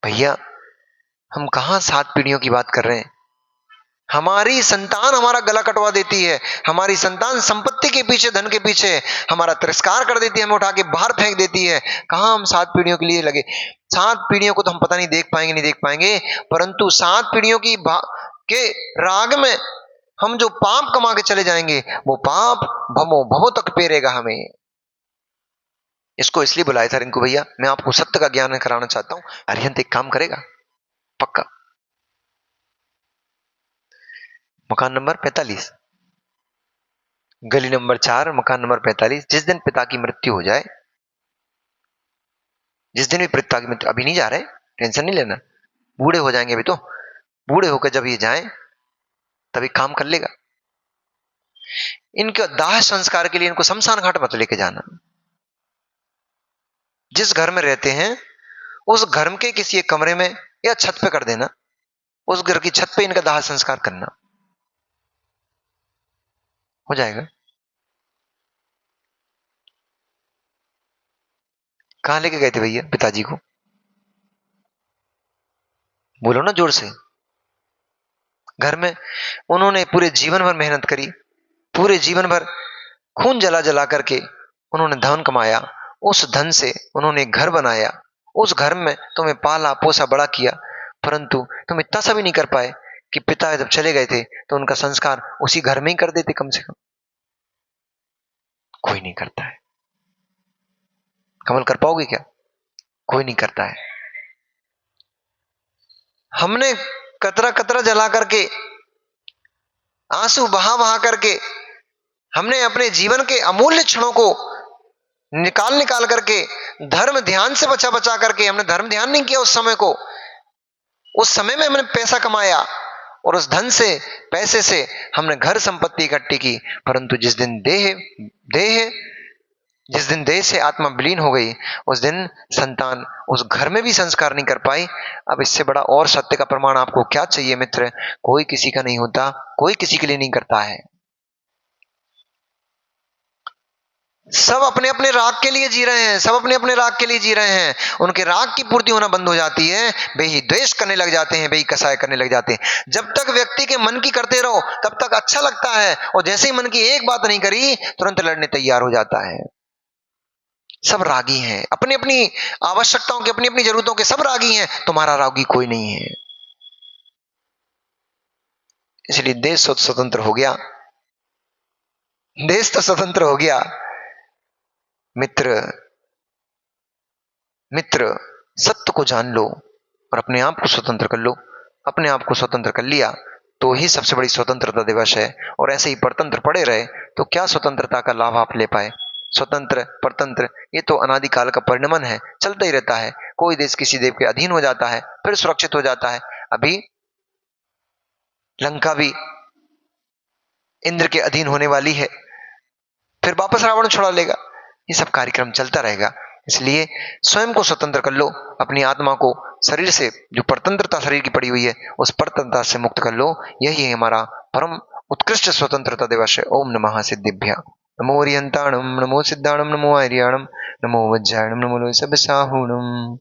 भैया हम कहां 7 पीढ़ियों की बात कर रहे हैं, हमारी संतान हमारा गला कटवा देती है, हमारी संतान संपत्ति के पीछे, धन के पीछे हमारा तिरस्कार कर देती है, हमें उठा के बाहर फेंक देती है। कहां हम 7 पीढ़ियों के लिए लगे। 7 पीढ़ियों को तो हम पता नहीं देख पाएंगे नहीं देख पाएंगे, परंतु 7 पीढ़ियों की के राग में हम जो पाप कमा के चले जाएंगे, वो पाप भमो भवो तक पेरेगा हमें। इसको इसलिए बुलाया था रिंकू भैया, मैं आपको सत्य का ज्ञान कराना चाहता हूं। अरिहंत एक काम करेगा पक्का। मकान नंबर 45, गली नंबर 4, मकान नंबर 45। जिस दिन पिता की मृत्यु हो जाए, जिस दिन भी पिता की मृत्यु, अभी नहीं जा रहे, टेंशन नहीं लेना, बूढ़े हो जाएंगे अभी तो, बूढ़े होकर जब ये जाएं तभी काम कर लेगा। इनके दाह संस्कार के लिए इनको शमशान घाट मत लेके जाना। जिस घर में रहते हैं उस घर के किसी एक कमरे में या छत पे कर देना, उस घर की छत पे इनका दाह संस्कार करना, हो जाएगा। कहां लेके गए थे भैया पिताजी को, बोलो ना जोर से। घर में उन्होंने पूरे जीवन भर मेहनत करी, पूरे जीवन भर खून जला जला करके उन्होंने धन कमाया, उस धन से उन्होंने एक घर बनाया, उस घर में तुम्हें पाला पोसा बड़ा किया, परंतु तुम इतना सा भी नहीं कर पाए कि पिता जब चले गए थे तो उनका संस्कार उसी घर में ही कर देते कम से कम। कोई नहीं करता है। कमल कर पाओगे क्या? कोई नहीं करता है। हमने कतरा कतरा जला करके, आंसू बहा बहा करके, हमने अपने जीवन के अमूल्य क्षणों को निकाल निकाल करके, धर्म ध्यान से बचा बचा करके, हमने धर्म ध्यान नहीं किया उस समय को। उस समय में हमने पैसा कमाया और उस धन से, पैसे से हमने घर संपत्ति इकट्ठी की, परंतु जिस दिन देह से आत्मा विलीन हो गई, उस दिन संतान उस घर में भी संस्कार नहीं कर पाई। अब इससे बड़ा और सत्य का प्रमाण आपको क्या चाहिए मित्र? कोई किसी का नहीं होता, कोई किसी के लिए नहीं करता है। सब अपने अपने राग के लिए जी रहे हैं, सब अपने अपने राग के लिए जी रहे हैं। उनके राग की पूर्ति होना बंद हो जाती है, वे ही द्वेष करने लग जाते हैं, वे ही कसाय करने लग जाते हैं। जब तक व्यक्ति के मन की करते रहो तब तक अच्छा लगता है, और जैसे ही मन की एक बात नहीं करी तुरंत लड़ने तैयार हो जाता है। सब रागी हैं, अपनी अपनी आवश्यकताओं के, अपनी अपनी जरूरतों के सब रागी हैं, तुम्हारा रागी कोई नहीं है। इसलिए देश स्वतंत्र हो गया, देश तो स्वतंत्र हो गया। मित्र मित्र सत्य को जान लो और अपने आप को स्वतंत्र कर लो। अपने आप को स्वतंत्र कर लिया तो ही सबसे बड़ी स्वतंत्रता दिवस है। और ऐसे ही परतंत्र पड़े रहे तो क्या स्वतंत्रता का लाभ आप ले पाए? स्वतंत्र परतंत्र ये तो अनादिकाल का परिणमन है, चलता ही रहता है। कोई देश किसी देव के अधीन हो जाता है, फिर सुरक्षित हो जाता है। अभी लंका भी इंद्र के अधीन होने वाली है, फिर वापस रावण छुड़ा लेगा। ये सब कार्यक्रम चलता रहेगा। इसलिए स्वयं को स्वतंत्र कर लो, अपनी आत्मा को शरीर से, जो परतंत्रता शरीर की पड़ी हुई है उस परतंत्रता से मुक्त कर लो। यही है हमारा परम उत्कृष्ट स्वतंत्रता दिवस है। ओम नमः सिद्धिभ्या, नमो रियंताणम, नमो सिद्धाणम, नमो आर्याणम, नमो वज्रायणम, नमो लोय सब साहुणम।